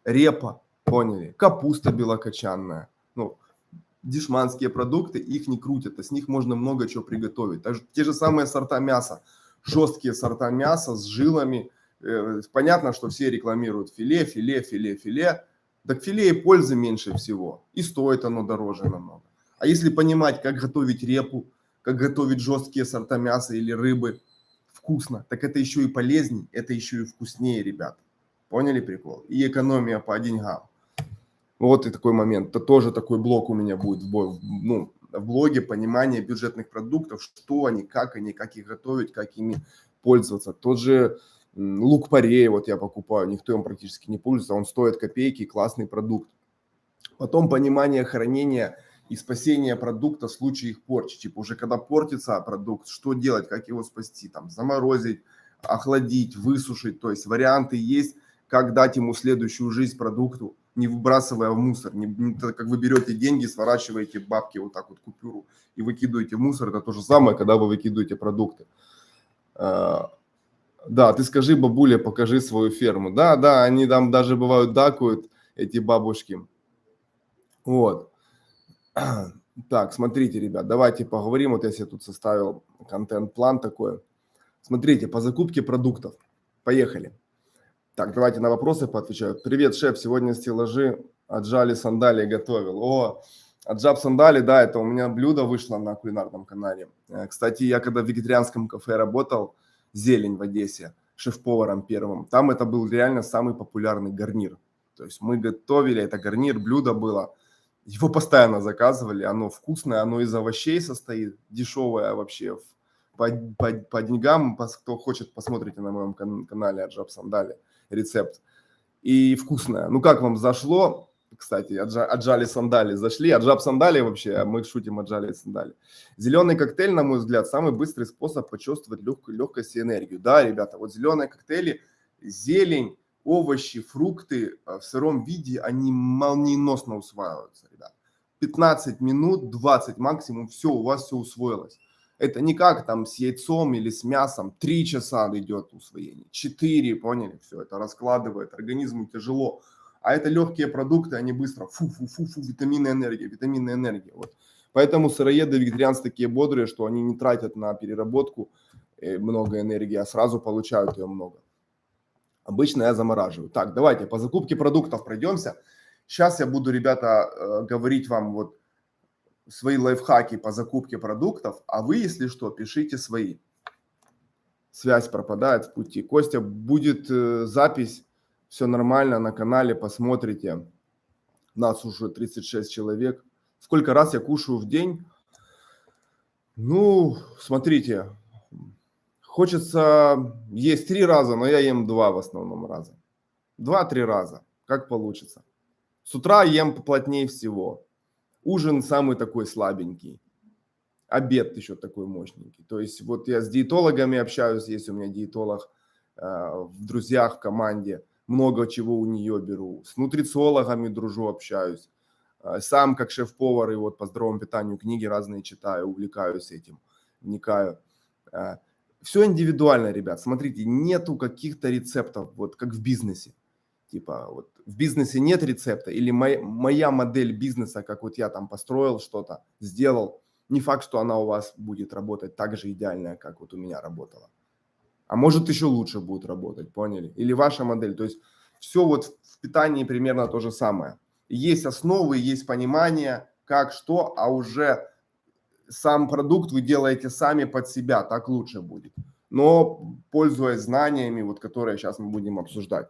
репа, поняли, капуста белокочанная, ну, дешманские продукты, их не крутят, а с них можно много чего приготовить. Даже те же самые сорта мяса, жесткие сорта мяса с жилами. Понятно, что все рекламируют филе, филе, филе, филе. Так филе и пользы меньше всего. И стоит оно дороже намного. А если понимать, как готовить репу, как готовить жесткие сорта мяса или рыбы вкусно, так это еще и полезней, это еще и вкуснее, ребят. Поняли прикол? И экономия по деньгам. Вот и такой момент. Это тоже такой блок у меня будет в блоге понимание бюджетных продуктов, что они, как их готовить, как ими пользоваться. Тот же лук-порей вот я покупаю, никто им практически не пользуется, он стоит копейки, классный продукт. Потом понимание хранения и спасения продукта в случае их порчи. Типа уже когда портится продукт, что делать, как его спасти, там заморозить, охладить, высушить. То есть варианты есть, как дать ему следующую жизнь продукту, не выбрасывая в мусор. Как вы берете деньги, сворачиваете бабки вот так вот купюру и выкидываете в мусор. Это то же самое, когда вы выкидываете продукты. Да, ты скажи, бабуля, покажи свою ферму. Да, они там даже бывают дакают, эти бабушки. Вот. Так, смотрите, ребят, давайте поговорим. Вот я себе тут составил контент-план такой. Смотрите, по закупке продуктов. Поехали. Так, давайте на вопросы поотвечаю. Привет, шеф, сегодня стеллажи аджали сандалии готовил. О, аджаб сандали, да, это у меня блюдо вышло на кулинарном канале. Кстати, я когда в вегетарианском кафе работал, «Зелень» в Одессе, шеф-поваром первым, там это был реально самый популярный гарнир. То есть мы готовили, это гарнир, блюдо было. Его постоянно заказывали, оно вкусное, оно из овощей состоит, дешевое вообще. По деньгам, кто хочет, посмотрите на моем канале Аджаб Сандали рецепт. И вкусное. Ну как вам зашло? Кстати, аджали сандали зашли. Аджаб сандали вообще, мы шутим аджали сандали. Зеленый коктейль, на мой взгляд, самый быстрый способ почувствовать легкость и энергию. Да, ребята, вот зеленые коктейли, зелень, овощи, фрукты в сыром виде, они молниеносно усваиваются, ребят. 15 минут, 20 максимум, все, у вас все усвоилось. Это не как там с яйцом или с мясом. 3 часа идет усвоение, 4, поняли? Все, это раскладывает, организму тяжело. А это легкие продукты, они быстро, фу-фу-фу-фу, витаминная энергия. Вот. Поэтому сыроеды, вегетарианцы такие бодрые, что они не тратят на переработку много энергии, а сразу получают ее много. Обычно я замораживаю. Так, давайте по закупке продуктов пройдемся. Сейчас я буду, ребята, говорить вам вот свои лайфхаки по закупке продуктов, а вы, если что, пишите свои. Связь пропадает в пути. Костя, будет запись, все нормально на канале, посмотрите. Нас уже 36 человек. Сколько раз я кушаю в день? Ну, смотрите, хочется есть 3 раза, но я ем 2 в основном раза. 2-3 раза, как получится. С утра ем поплотнее всего. Ужин самый такой слабенький. Обед еще такой мощненький. То есть вот я с диетологами общаюсь, есть у меня диетолог в друзьях, в команде. Много чего у нее беру. С нутрициологами дружу, общаюсь. Сам как шеф-повар и вот по здоровому питанию книги разные читаю, увлекаюсь этим, вникаю. Все индивидуально, ребят. Смотрите, нету каких-то рецептов, вот как в бизнесе. Типа вот в бизнесе нет рецепта или моя модель бизнеса, как вот я там построил что-то, сделал, не факт, что она у вас будет работать так же идеально, как вот у меня работала. А может еще лучше будет работать, поняли? Или ваша модель. То есть все вот в питании примерно то же самое. Есть основы, есть понимание, как, что, а уже сам продукт вы делаете сами под себя, так лучше будет. Но пользуясь знаниями, вот которые сейчас мы будем обсуждать.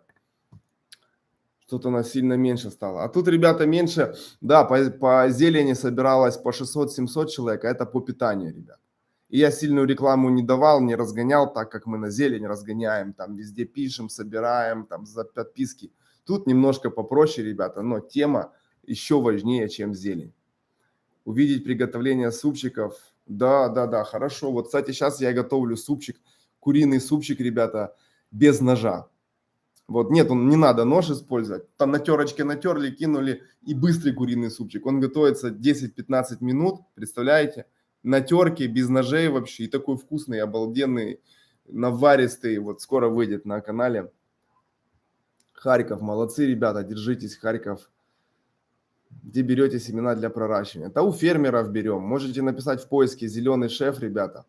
Что-то у нас сильно меньше стало. А тут, ребята, меньше, да, по зелени собиралось по 600-700 человек, а это по питанию, ребят. И я сильную рекламу не давал, не разгонял, так как мы на зелень разгоняем, там везде пишем, собираем, там за подписки. Тут немножко попроще, ребята, но тема еще важнее, чем зелень. Увидеть приготовление супчиков, да, хорошо. Вот, кстати, сейчас я готовлю супчик, куриный супчик, ребята, без ножа. Вот, нет, не надо нож использовать. Там на терочке натерли, кинули и быстрый куриный супчик. Он готовится 10-15 минут, представляете? На терке, без ножей вообще. И такой вкусный, обалденный, наваристый. Вот скоро выйдет на канале. Харьков, молодцы, ребята, держитесь, Харьков. Где берете семена для проращивания? Да у фермеров берем. Можете написать в поиске «Зеленый шеф», ребята.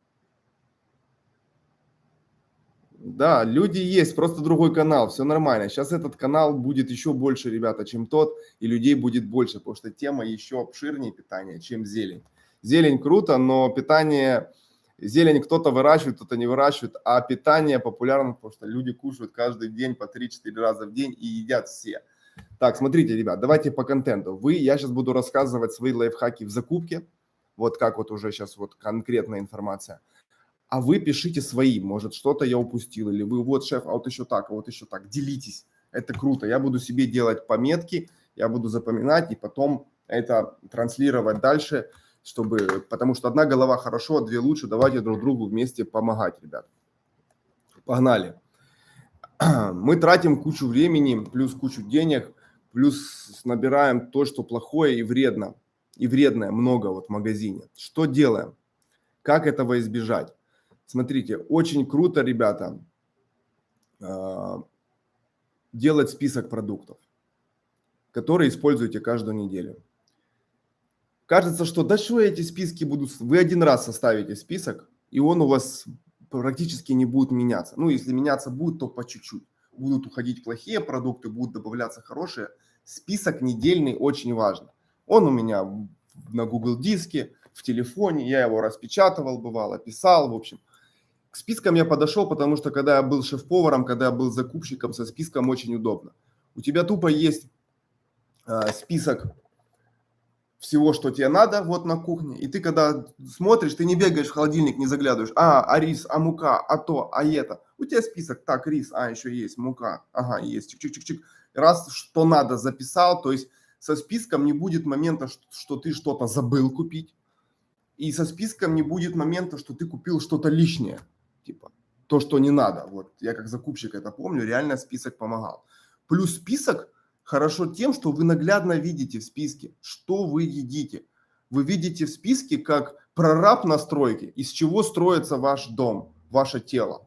Да, люди есть, просто другой канал, все нормально. Сейчас этот канал будет еще больше, ребята, чем тот, и людей будет больше, потому что тема еще обширнее питания, чем зелень. Зелень круто, но питание, зелень кто-то выращивает, кто-то не выращивает, а питание популярно, потому что люди кушают каждый день по 3-4 раза в день и едят все. Так, смотрите, ребят, давайте по контенту. Я сейчас буду рассказывать свои лайфхаки в закупке, вот как вот уже сейчас вот конкретная информация. А вы пишите свои, может, что-то я упустил, или вы, вот, шеф, а вот еще так, делитесь, это круто, я буду себе делать пометки, я буду запоминать и потом это транслировать дальше, потому что одна голова хорошо, а 2 лучше, давайте друг другу вместе помогать, ребят. Погнали. Мы тратим кучу времени, плюс кучу денег, плюс набираем то, что плохое и вредное много вот в магазине. Что делаем? Как этого избежать? Смотрите, очень круто, ребята, делать список продуктов, которые используете каждую неделю. Кажется, что да что эти списки будут... Вы один раз составите список, и он у вас практически не будет меняться. Ну, если меняться будет, то по чуть-чуть. Будут уходить плохие продукты, будут добавляться хорошие. Список недельный очень важен. Он у меня на Google диске, в телефоне, я его распечатывал, бывало, писал, в общем. К спискам я подошел, потому что когда я был шеф-поваром, когда я был закупщиком, со списком очень удобно. У тебя тупо есть список всего, что тебе надо вот на кухне, и ты когда смотришь, ты не бегаешь в холодильник, не заглядываешь, а рис, а мука, а то, а это. У тебя список, так, рис, еще есть, мука, ага, есть, чик-чик-чик-чик. Раз что надо записал, то есть со списком не будет момента, что ты что-то забыл купить, и со списком не будет момента, что ты купил что-то лишнее. Типа, то, что не надо. Вот я как закупщик это помню, реально список помогал. Плюс список хорошо тем, что вы наглядно видите в списке, что вы едите. Вы видите в списке, как Прораб настройки, из чего строится ваш дом, ваше тело.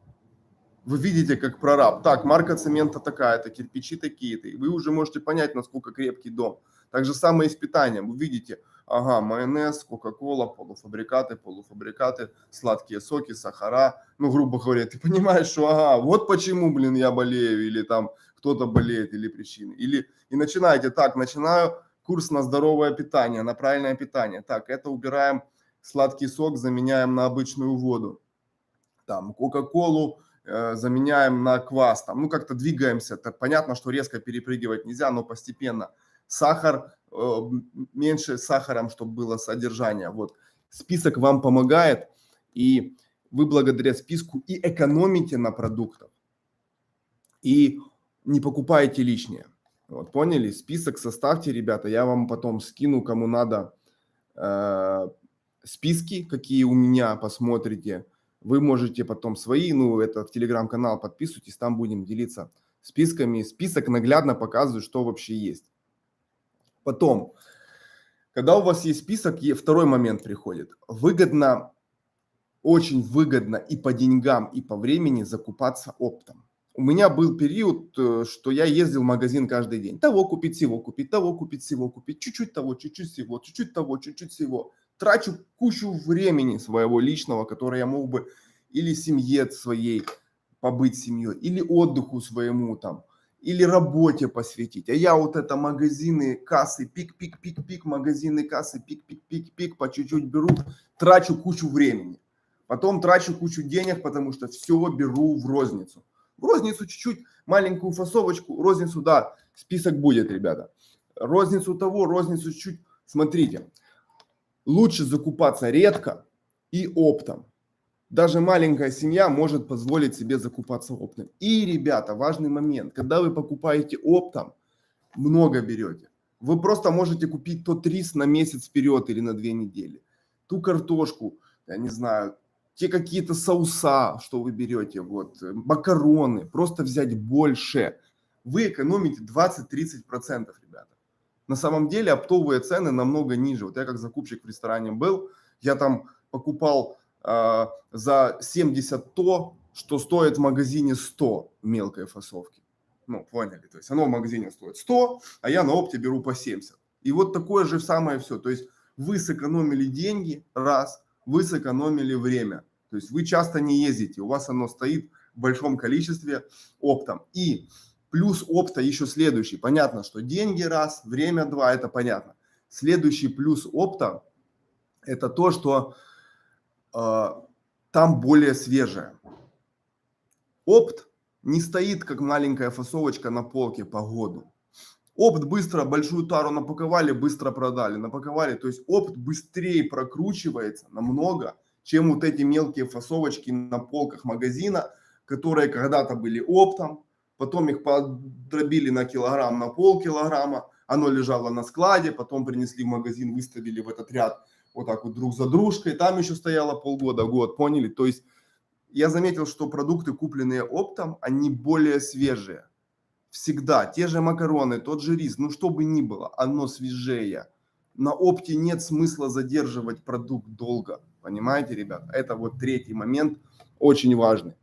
Вы видите, как прораб. Так, марка цемента такая-то, кирпичи такие-то. И вы уже можете понять, насколько крепкий дом. Так же самое и с питанием. Вы видите, ага, майонез, кока-кола, полуфабрикаты, сладкие соки, сахара. Ну, грубо говоря, ты понимаешь, что ага, вот почему, блин, я болею, или там кто-то болеет, или причины. Или и начинаете, так, начинаю курс на здоровое питание, на правильное питание. Так, это убираем сладкий сок, заменяем на обычную воду. Там, кока-колу заменяем на квас, там, ну, как-то двигаемся. Это понятно, что резко перепрыгивать нельзя, но постепенно. Сахар, меньше сахаром, чтобы было содержание. Вот. Список вам помогает, и вы благодаря списку и экономите на продуктах, и не покупаете лишнее. Вот, поняли? Список составьте, ребята, я вам потом скину, кому надо, списки, какие у меня, посмотрите. Вы можете потом свои, ну, это в телеграм-канал подписывайтесь, там будем делиться списками. Список наглядно показывает, что вообще есть. Потом, когда у вас есть список, второй момент приходит. Выгодно, очень выгодно и по деньгам, и по времени закупаться оптом. У меня был период, что я ездил в магазин каждый день. Того купить, всего купить, того купить, всего купить. Чуть-чуть того, чуть-чуть всего, чуть-чуть того, чуть-чуть всего. Трачу кучу времени своего личного, которое я мог бы или семье своей побыть семьей, или отдыху своему там, или работе посвятить. А я вот это магазины, кассы, пик-пик-пик-пик, магазины, кассы, пик-пик-пик-пик, по чуть-чуть беру, трачу кучу времени. Потом трачу кучу денег, потому что все беру в розницу. В розницу чуть-чуть, маленькую фасовочку, розницу, да, список будет, ребята. Розницу того, розницу чуть-чуть. Смотрите, лучше закупаться редко и оптом. Даже маленькая семья может позволить себе закупаться оптом. И, ребята, важный момент, когда вы покупаете оптом, много берете. Вы просто можете купить тот рис на месяц вперед или на 2 недели. Ту картошку, я не знаю, те какие-то соуса, что вы берете, вот, макароны, просто взять больше. Вы экономите 20-30%, ребята. На самом деле оптовые цены намного ниже. Вот я как закупщик в ресторане был, я там покупал за 70 то, что стоит в магазине 100 в мелкой фасовке. Ну, поняли, то есть оно в магазине стоит 100, а я на опте беру по 70. И вот такое же самое все. То есть вы сэкономили деньги, раз, вы сэкономили время. То есть вы часто не ездите, у вас оно стоит в большом количестве оптом. И плюс опта еще следующий. Понятно, что деньги раз, время два, это понятно. Следующий плюс опта – это то, что там более свежее. Опт не стоит, как маленькая фасовочка на полке по году. Опт быстро, большую тару напаковали, быстро продали, напаковали. То есть опт быстрее прокручивается намного, чем вот эти мелкие фасовочки на полках магазина, которые когда-то были оптом, потом их подробили на килограмм, на полкилограмма, оно лежало на складе, потом принесли в магазин, выставили в этот ряд вот так вот друг за дружкой, там еще стояло полгода, год, поняли? То есть я заметил, что продукты, купленные оптом, они более свежие. Всегда те же макароны, тот же рис, ну что бы ни было, оно свежее. На опте нет смысла задерживать продукт долго. Понимаете, ребят? Это вот третий момент, очень важный.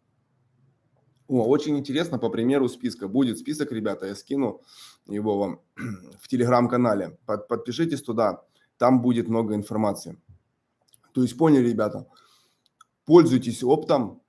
Очень интересно, по примеру списка. Будет список, ребята, я скину его вам в телеграм-канале. Подпишитесь туда, там будет много информации. То есть поняли, ребята, пользуйтесь оптом.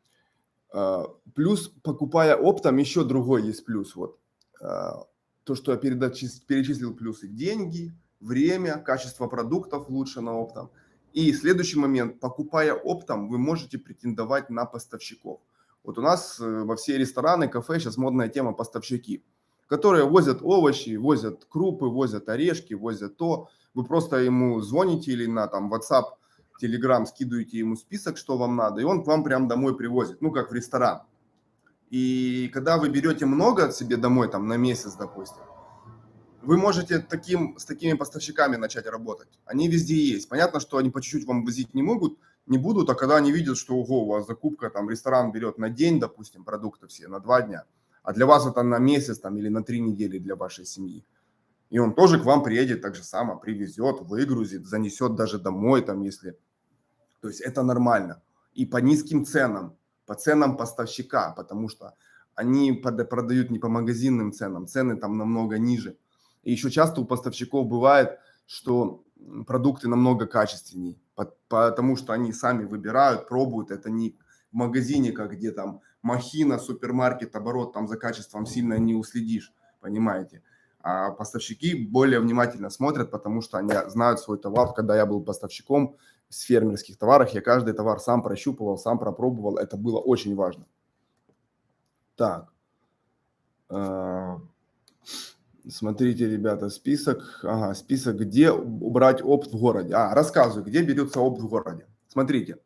Плюс, покупая оптом, еще другой есть плюс. Вот то, что я перечислил плюсы: деньги, время, качество продуктов лучше на оптом. И следующий момент: покупая оптом, вы можете претендовать на поставщиков. Вот у нас во все рестораны, кафе сейчас модная тема поставщики, которые возят овощи, возят крупы, возят орешки, возят то. Вы просто ему звоните или на там WhatsApp, Telegram скидываете ему список, что вам надо, и он к вам прям домой привозит, ну как в ресторан. И когда вы берете много себе домой, там на месяц, допустим, вы можете с такими поставщиками начать работать. Они везде есть. Понятно, что они по чуть-чуть вам возить не будут, а когда они видят, что ого, у вас закупка, там ресторан берет на день, допустим, продукты все, на 2 дня, а для вас это на месяц там, или на 3 недели для вашей семьи. И он тоже к вам приедет так же само, привезет, выгрузит, занесет даже домой, там, если То есть это нормально. И по низким ценам, по ценам поставщика, потому что они продают не по магазинным ценам, цены там намного ниже. И еще часто у поставщиков бывает, что продукты намного качественнее, потому что они сами выбирают, пробуют. Это не в магазине, как где там махина, супермаркет, оборот, там за качеством сильно не уследишь, понимаете. А поставщики более внимательно смотрят, потому что они знают свой товар. Когда я был поставщиком с фермерских товаров, я каждый товар сам прощупывал, сам пропробовал. Это было очень важно. Так. Смотрите, ребята, список. Ага, список, где убрать опт в городе. Рассказываю, где берется опт в городе. Смотрите,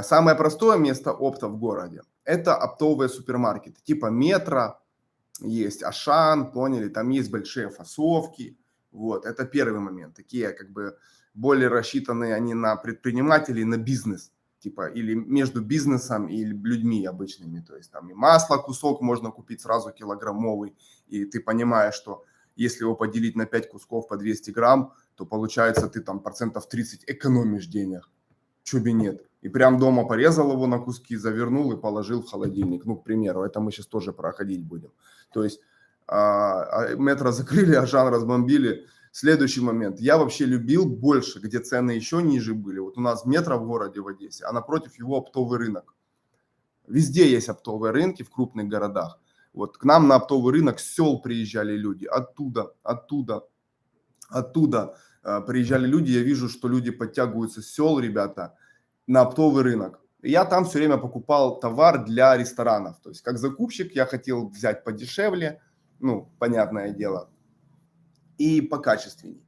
самое простое место опта в городе – это оптовые супермаркеты, типа Метро, есть Ашан, поняли, там есть большие фасовки. Вот, это первый момент. Такие как бы более рассчитанные они на предпринимателей, на бизнес. Типа или между бизнесом и людьми обычными. То есть там и масло кусок можно купить сразу килограммовый. И ты понимаешь, что если его поделить на 5 кусков по 200 грамм, то получается ты там 30% экономишь денег. Чё бы нет. И прям дома порезал его на куски, завернул и положил в холодильник. Ну, к примеру, это мы сейчас тоже проходить будем. То есть Метро закрыли, Ашан разбомбили. Следующий момент. Я вообще любил больше, где цены еще ниже были. Вот у нас Метро в городе в Одессе, а напротив его оптовый рынок. Везде есть оптовые рынки в крупных городах. Вот к нам на оптовый рынок с сел приезжали люди. Оттуда приезжали люди. Я вижу, что люди подтягиваются с сел, ребята, на оптовый рынок. И я там все время покупал товар для ресторанов. То есть как закупщик я хотел взять подешевле, ну, понятное дело, и покачественней.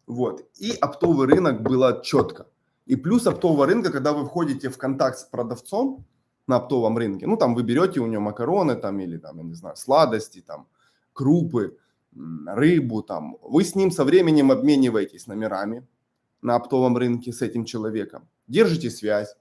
Вот. И оптовый рынок было четко. И плюс оптового рынка, когда вы входите в контакт с продавцом на оптовом рынке, ну, там вы берете у него макароны, там, или, там, я не знаю, сладости, там, крупы, рыбу, там, вы с ним со временем обмениваетесь номерами на оптовом рынке с этим человеком, держите связь.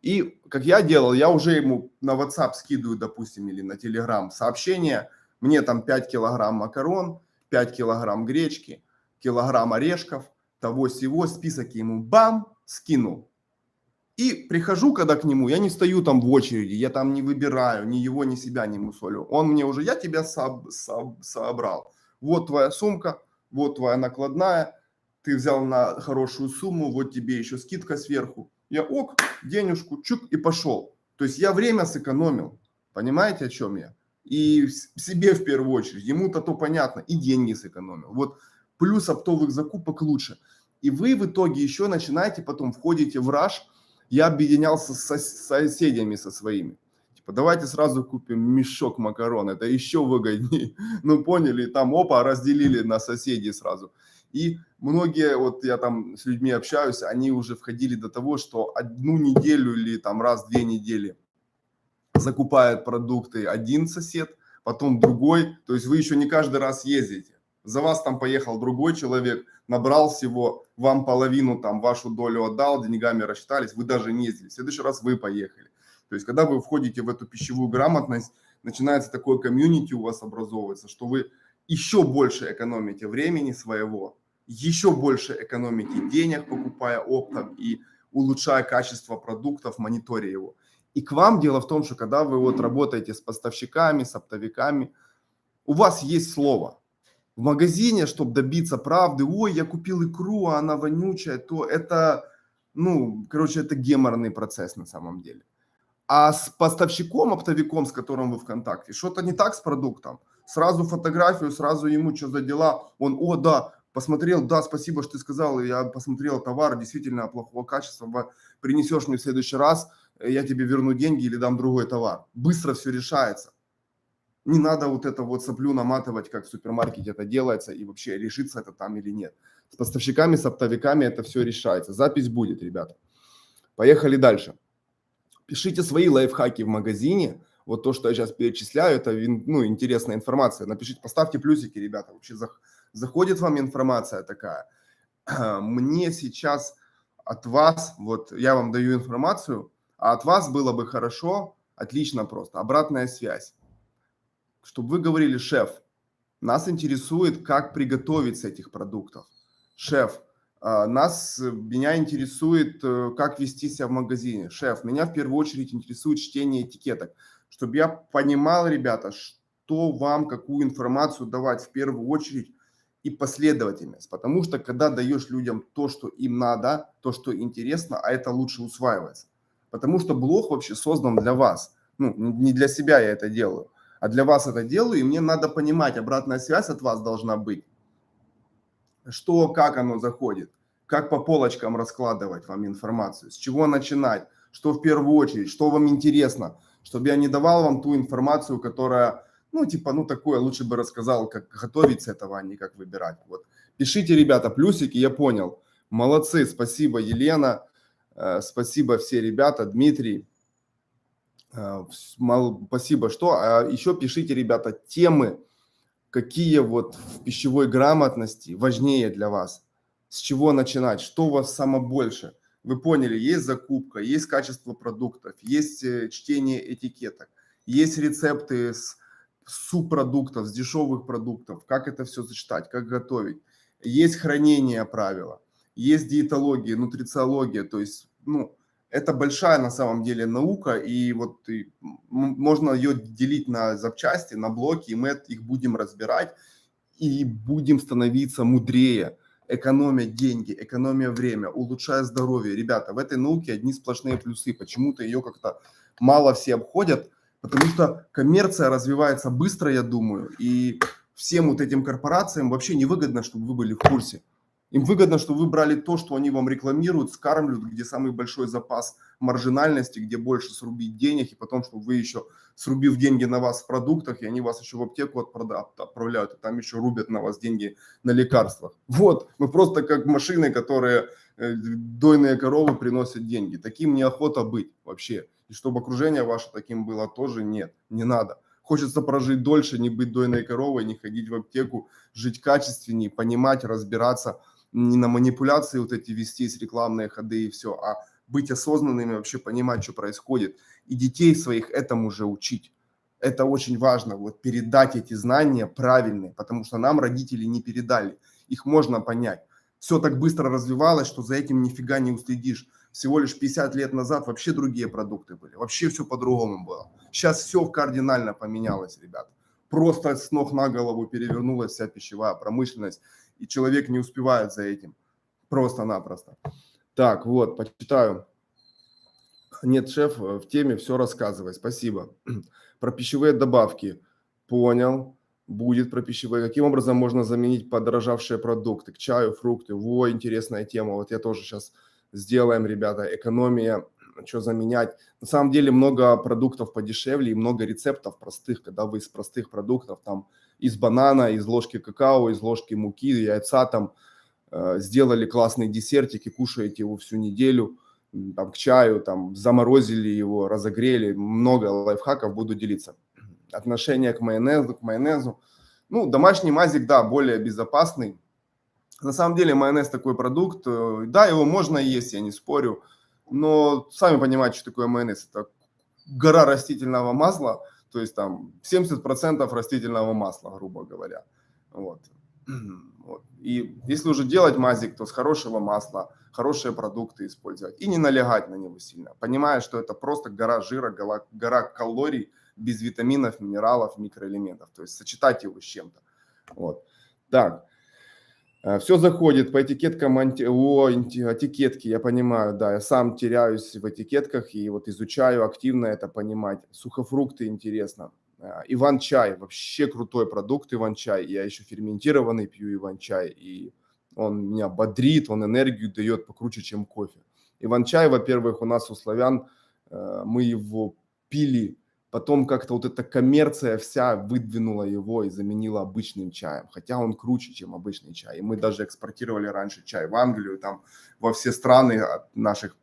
И, как я делал, я уже ему на WhatsApp скидываю, допустим, или на Telegram сообщение, мне там 5 килограмм макарон, 5 килограмм гречки, килограмм орешков, того-сего, список ему бам, скинул. И прихожу, когда к нему, я не стою там в очереди, я там не выбираю ни его, ни себя не мусолю. Он мне уже, я тебя собрал. Вот твоя сумка, вот твоя накладная, ты взял на хорошую сумму, вот тебе еще скидка сверху. Я денежку, чук и пошел. То есть я время сэкономил. Понимаете, о чем я? И себе в первую очередь, ему-то то понятно, и деньги сэкономил. Вот плюс оптовых закупок лучше. И вы в итоге еще начинаете, потом входите в раш. Я объединялся с соседями со своими. Типа, давайте сразу купим мешок макарон, это еще выгоднее. Ну, поняли, там разделили на соседей сразу. И многие, вот я там с людьми общаюсь, они уже входили до того, что одну неделю или там раз в 2 недели закупает продукты один сосед, потом другой. То есть вы еще не каждый раз ездите. За вас там поехал другой человек, набрал всего, вам половину, там, вашу долю отдал, деньгами рассчитались, вы даже не ездили. В следующий раз вы поехали. То есть, когда вы входите в эту пищевую грамотность, начинается такое комьюнити у вас образовывается, что вы еще больше экономите времени своего, еще больше экономите денег, покупая оптом и улучшая качество продуктов, мониторя его. И к вам дело в том, что когда вы вот работаете с поставщиками, с оптовиками, у вас есть слово. В магазине, чтобы добиться правды, ой, я купил икру, а она вонючая, то это, это геморный процесс на самом деле. А с поставщиком, оптовиком, с которым вы в контакте, что-то не так с продуктом, сразу фотографию, сразу ему что за дела, он, да, посмотрел, да, спасибо, что ты сказал, я посмотрел товар, действительно плохого качества, принесешь мне в следующий раз, я тебе верну деньги или дам другой товар. Быстро все решается. Не надо вот это вот соплю наматывать, как в супермаркете это делается, и вообще решится это там или нет. С поставщиками, с оптовиками это все решается. Запись будет, ребята. Поехали дальше. Пишите свои лайфхаки в магазине. Вот то, что я сейчас перечисляю, это интересная информация. Напишите, поставьте плюсики, ребята. Вообще заходит вам информация такая. Мне сейчас от вас, вот я вам даю информацию, а от вас было бы хорошо, отлично просто, обратная связь. Чтобы вы говорили, шеф, нас интересует, как приготовить с этих продуктов. Шеф, Меня интересует, как вести себя в магазине. Шеф, меня в первую очередь интересует чтение этикеток, чтобы я понимал, ребята, что вам, какую информацию давать в первую очередь и последовательность. Потому что когда даешь людям то, что им надо, то, что интересно, а это лучше усваивается. Потому что блог вообще создан для вас. Ну, не для себя я это делаю, а для вас это делаю, и мне надо понимать, обратная связь от вас должна быть. Что, как оно заходит, как по полочкам раскладывать вам информацию, с чего начинать, что в первую очередь, что вам интересно, чтобы я не давал вам ту информацию, которая, ну, типа, ну, такое, лучше бы рассказал, как готовить с этого, а не как выбирать. Вот. Пишите, ребята, плюсики, я понял. Молодцы, спасибо, Елена, спасибо все ребята, Дмитрий, спасибо. Что? Еще пишите, ребята, темы, какие вот в пищевой грамотности важнее для вас, с чего начинать, что у вас самое больше. Вы поняли, есть закупка, есть качество продуктов, есть чтение этикеток, есть рецепты с субпродуктов, с дешевых продуктов, как это все сочетать, как готовить. Есть хранение правила, есть диетология, нутрициология, то есть, ну, это большая на самом деле наука, и вот можно ее делить на запчасти, на блоки, и мы их будем разбирать, и будем становиться мудрее, экономя деньги, экономя время, улучшая здоровье. Ребята, в этой науке одни сплошные плюсы. Почему-то ее как-то мало все обходят, потому что коммерция развивается быстро, я думаю, и всем вот этим корпорациям вообще не выгодно, чтобы вы были в курсе. Им выгодно, что вы брали то, что они вам рекламируют, скармливают, где самый большой запас маржинальности, где больше срубить денег, и потом, чтобы вы еще, срубив деньги на вас в продуктах, и они вас еще в аптеку отправляют, и там еще рубят на вас деньги на лекарствах. Вот, мы просто как машины, которые дойные коровы приносят деньги. Таким неохота быть вообще. И чтобы окружение ваше таким было, тоже нет, не надо. Хочется прожить дольше, не быть дойной коровой, не ходить в аптеку, жить качественнее, понимать, разбираться, не на манипуляции вот эти вестись, рекламные ходы и все, а быть осознанными, вообще понимать, что происходит. И детей своих этому же учить. Это очень важно, вот передать эти знания правильные, потому что нам родители не передали. Их можно понять. Все так быстро развивалось, что за этим нифига не уследишь. Всего лишь 50 лет назад вообще другие продукты были. Вообще все по-другому было. Сейчас все кардинально поменялось, ребят. Просто с ног на голову перевернулась вся пищевая промышленность, и человек не успевает за этим. Просто-напросто. Так, вот, почитаю. Нет, шеф, в теме все рассказывай. Спасибо. Про пищевые добавки. Понял. Будет про пищевые. Каким образом можно заменить подорожавшие продукты? К чаю, фрукты. Во, интересная тема. Вот я тоже сейчас сделаем, ребята. Экономия. Что заменять? На самом деле много продуктов подешевле и много рецептов простых, когда вы из простых продуктов, там, из банана, из ложки какао, из ложки муки, яйца, там, сделали классный десертик и кушаете его всю неделю, там, к чаю, там, заморозили его, разогрели, много лайфхаков буду делиться. Отношение к майонезу. Ну, домашний мазик, да, более безопасный. На самом деле майонез такой продукт, да, его можно есть, я не спорю, но сами понимаете, что такое майонез. Это гора растительного масла, то есть там 70% растительного масла, грубо говоря. Вот. Вот. И если уже делать мазик, то с хорошего масла, хорошие продукты использовать и не налегать на него сильно, понимая, что это просто гора жира, гора калорий без витаминов, минералов, микроэлементов, то есть сочетать его с чем-то. Вот. Так, все заходит по этикеткам, этикетки, я понимаю, да, я сам теряюсь в этикетках и вот изучаю активно это понимать. Сухофрукты интересно. Иван-чай, вообще крутой продукт Иван-чай. Я еще ферментированный пью Иван-чай, и он меня бодрит, он энергию дает покруче, чем кофе. Иван-чай, во-первых, у нас у славян, мы его пили, потом как-то вот эта коммерция вся выдвинула его и заменила обычным чаем, хотя он круче, чем обычный чай. И мы даже экспортировали раньше чай в Англию, там во все страны от наших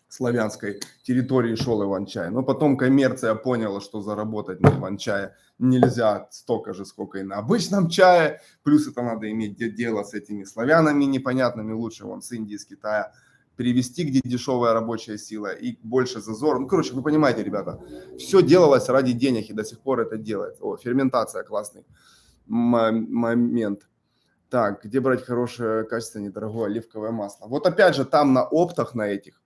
славянской территории шел Иван-чай. Но потом коммерция поняла, что заработать на Иван-чае нельзя столько же, сколько и на обычном чае. Плюс это надо иметь дело с этими славянами непонятными. Лучше вон с Индии, с Китая перевести, где дешевая рабочая сила и больше зазор. Ну, короче, вы понимаете, ребята, все делалось ради денег и до сих пор это делается. О, ферментация, классный момент. Так, где брать хорошее, качественное, недорогое оливковое масло? Вот опять же, там на оптах на этих,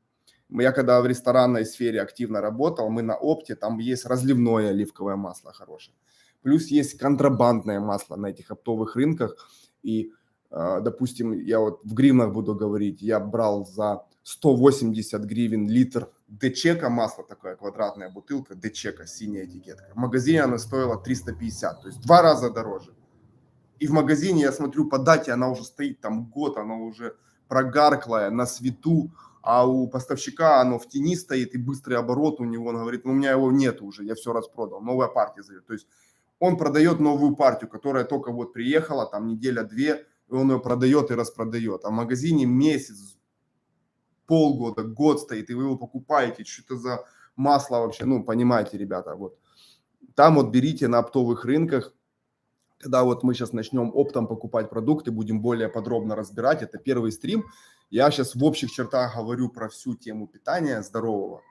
я когда в ресторанной сфере активно работал, мы на опте, там есть разливное оливковое масло хорошее. Плюс есть контрабандное масло на этих оптовых рынках. И, допустим, я вот в гривнах буду говорить, я брал за 180 гривен литр дечека масла, такая квадратная бутылка, дечека, синяя этикетка. В магазине она стоила 350, то есть 2 раза дороже. И в магазине, я смотрю, по дате она уже стоит там год, она уже прогарклая, на свету, а у поставщика оно в тени стоит, и быстрый оборот у него, он говорит, ну, у меня его нет уже, я все распродал, новая партия зовет. То есть он продает новую партию, которая только вот приехала, там неделя-две, и он ее продает и распродает. А в магазине месяц, полгода, год стоит, и вы его покупаете, что это за масло вообще, ну, понимаете, ребята, вот. Там вот берите на оптовых рынках, когда вот мы сейчас начнем оптом покупать продукты, будем более подробно разбирать, это первый стрим. Я сейчас в общих чертах говорю про всю тему питания здорового.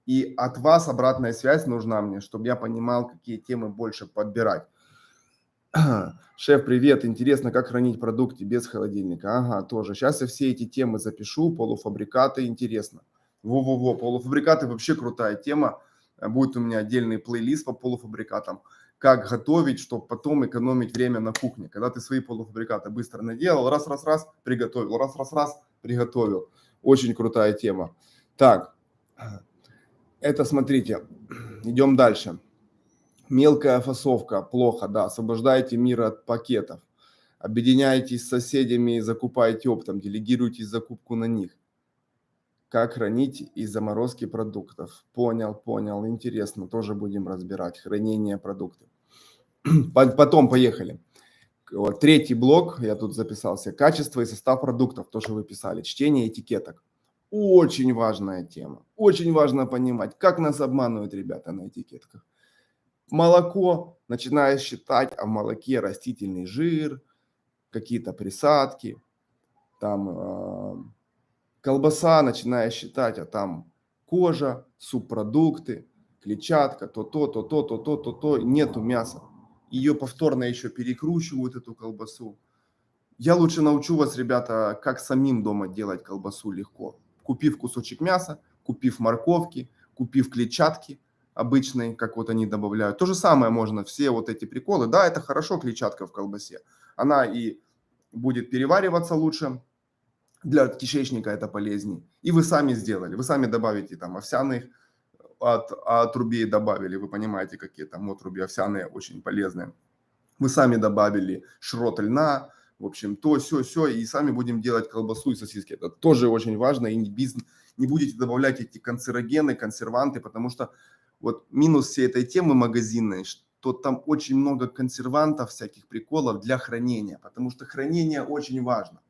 И от вас обратная связь нужна мне, чтобы я понимал, какие темы больше подбирать. Шеф, привет, интересно, как хранить продукты без холодильника? Ага, тоже. Сейчас я все эти темы запишу, полуфабрикаты, интересно. Во-во-во, полуфабрикаты вообще крутая тема. Будет у меня отдельный плейлист по полуфабрикатам. Как готовить, чтобы потом экономить время на кухне. Когда ты свои полуфабрикаты быстро наделал, раз-раз-раз, приготовил, раз-раз-раз, приготовил. Очень крутая тема. Так, это смотрите, идем дальше. Мелкая фасовка, плохо, да, освобождайте мир от пакетов. Объединяйтесь с соседями и закупайте оптом, делегируйте закупку на них. Как хранить из заморозки продуктов? Понял, интересно, тоже будем разбирать. Хранение продуктов. Потом поехали. Вот, третий блок, я тут записался. Качество и состав продуктов, тоже вы писали. Чтение этикеток. Очень важная тема. Очень важно понимать, как нас обманывают ребята на этикетках. Молоко, начинаешь считать, а в молоке растительный жир, какие-то присадки, там колбаса, начинаешь считать, а там кожа, субпродукты, клетчатка, то, нету мяса. Ее повторно еще перекручивают, эту колбасу. Я лучше научу вас, ребята, как самим дома делать колбасу легко. Купив кусочек мяса, купив морковки, купив клетчатки обычной, как вот они добавляют. То же самое можно, все вот эти приколы. Да, это хорошо, клетчатка в колбасе. Она и будет перевариваться лучше, для кишечника это полезнее. И вы сами сделали, вы сами добавите там овсяных отрубей добавили, вы понимаете, какие там отруби овсяные очень полезные. Мы сами добавили шрот льна, в общем, то, все, и сами будем делать колбасу и сосиски. Это тоже очень важно, и не будете добавлять эти канцерогены, консерванты, потому что вот минус всей этой темы магазинной, что там очень много консервантов, всяких приколов для хранения, потому что хранение очень важно.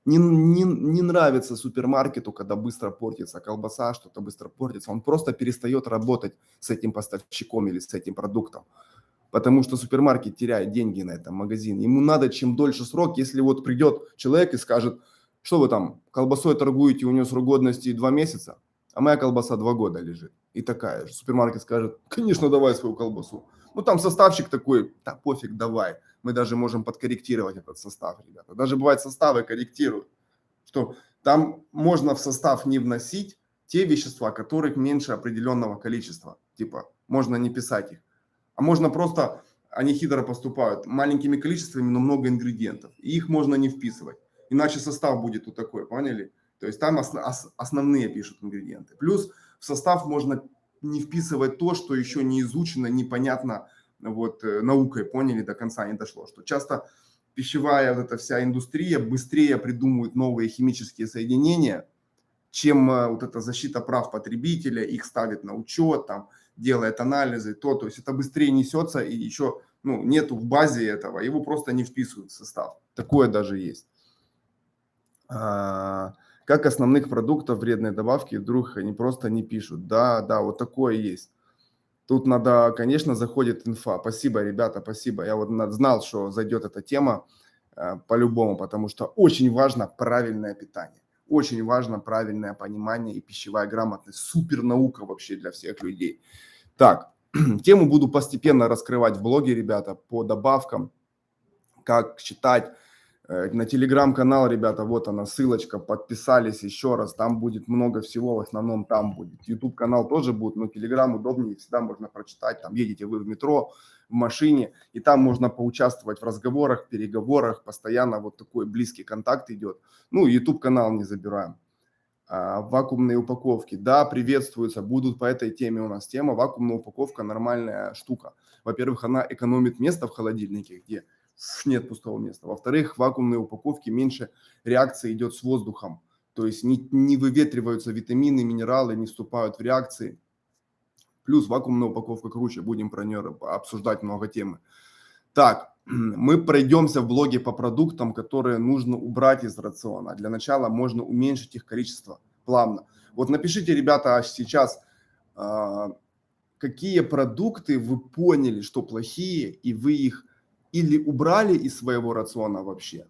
Не нравится супермаркету, когда быстро портится колбаса, что-то быстро портится. Он просто перестает работать с этим поставщиком или с этим продуктом. Потому что супермаркет теряет деньги на этом магазине. Ему надо чем дольше срок. Если вот придет человек и скажет, что вы там колбасой торгуете, у нее срок годности 2 месяца, а моя колбаса 2 года лежит. И такая же. Супермаркет скажет, конечно, давай свою колбасу. Ну там составчик такой, да пофиг, давай. Мы даже можем подкорректировать этот состав, ребята. Даже бывает составы корректируют, что там можно в состав не вносить те вещества, которых меньше определенного количества. Типа можно не писать их. А можно просто, они хитро поступают, маленькими количествами, но много ингредиентов. И их можно не вписывать. Иначе состав будет вот такой, поняли? То есть там основные пишут ингредиенты. Плюс в состав можно не вписывать то, что еще не изучено, непонятно вот наукой, поняли, до конца не дошло. Что часто пищевая вот эта вся индустрия быстрее придумывает новые химические соединения, чем вот эта защита прав потребителя, их ставит на учет, там, делает анализы, то есть это быстрее несется, и еще нету в базе этого, его просто не вписывают в состав. Такое даже есть. Как основных продуктов вредные добавки вдруг они просто не пишут. Да, вот такое есть. Тут надо, конечно, заходит инфа. Спасибо, ребята, спасибо. Я вот знал, что зайдет эта тема по-любому, потому что очень важно правильное питание. Очень важно правильное понимание и пищевая грамотность. Супер наука вообще для всех людей. Так, тему буду постепенно раскрывать в блоге, ребята, по добавкам, как читать. На телеграм-канал, ребята, вот она, ссылочка, подписались еще раз, там будет много всего, в основном там будет. YouTube канал тоже будет, но телеграм удобнее, всегда можно прочитать, там едете вы в метро, в машине, и там можно поучаствовать в разговорах, переговорах, постоянно вот такой близкий контакт идет. Ну, YouTube канал не забираем. Вакуумные упаковки, да, приветствуются, будут по этой теме у нас тема. Вакуумная упаковка нормальная штука. Во-первых, она экономит место в холодильнике, где нет пустого места. Во-вторых, вакуумные упаковки меньше реакции идет с воздухом. То есть не выветриваются витамины, минералы, не вступают в реакции. Плюс вакуумная упаковка круче, будем про нее обсуждать много темы. Так, мы пройдемся в блоге по продуктам, которые нужно убрать из рациона. Для начала можно уменьшить их количество плавно. Вот напишите, ребята, сейчас, какие продукты вы поняли, что плохие, и вы их или убрали из своего рациона вообще,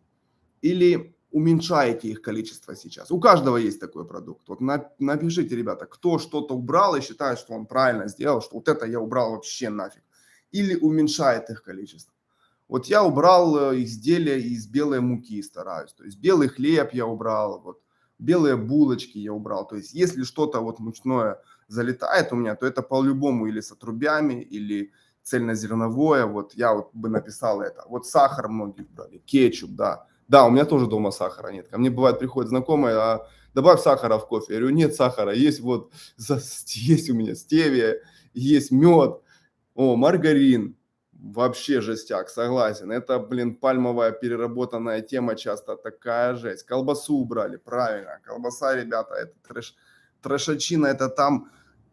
или уменьшаете их количество сейчас. У каждого есть такой продукт. Вот напишите, ребята, кто что-то убрал и считает, что он правильно сделал, что вот это я убрал вообще нафиг. Или уменьшает их количество. Вот я убрал изделия из белой муки, стараюсь. То есть белый хлеб я убрал, вот белые булочки я убрал. То есть если что-то вот мучное залетает у меня, то это по-любому или с отрубями, или цельнозерновое. Вот я вот бы написал это. Вот сахар многие убрали, кетчуп, да. Да, у меня тоже дома сахара нет. Ко мне бывает приходят знакомые, добавь сахара в кофе. Я говорю, нет сахара, есть вот, есть у меня стевия, есть мед, маргарин. Вообще жестяк, согласен. Это, блин, пальмовая переработанная тема часто такая жесть. Колбасу убрали, правильно. Колбаса, ребята, это трэшачина, это там.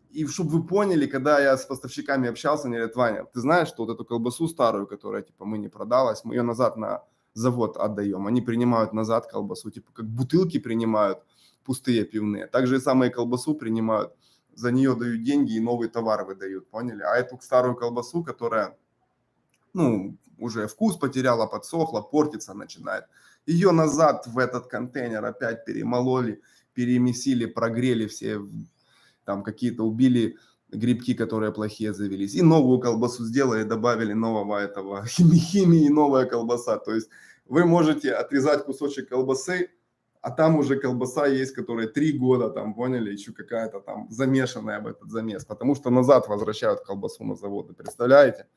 И чтобы вы поняли, когда я с поставщиками общался, они говорят, Ваня, ты знаешь, что вот эту колбасу старую, которая, типа, мы не продалась, мы ее назад на завод отдаем. Они принимают назад колбасу, типа, как бутылки принимают пустые пивные. Также и самые колбасу принимают, за нее дают деньги и новый товар выдают, поняли? А эту старую колбасу, которая уже вкус потеряла, подсохла, портиться начинает. Ее назад в этот контейнер опять перемололи, перемесили, прогрели все, там какие-то убили грибки, которые плохие завелись. И новую колбасу сделали, добавили нового этого химии, новая колбаса. То есть вы можете отрезать кусочек колбасы, а там уже колбаса есть, которая 3 года, там, поняли, еще какая-то там замешанная в этот замес. Потому что назад возвращают колбасу на заводы, представляете?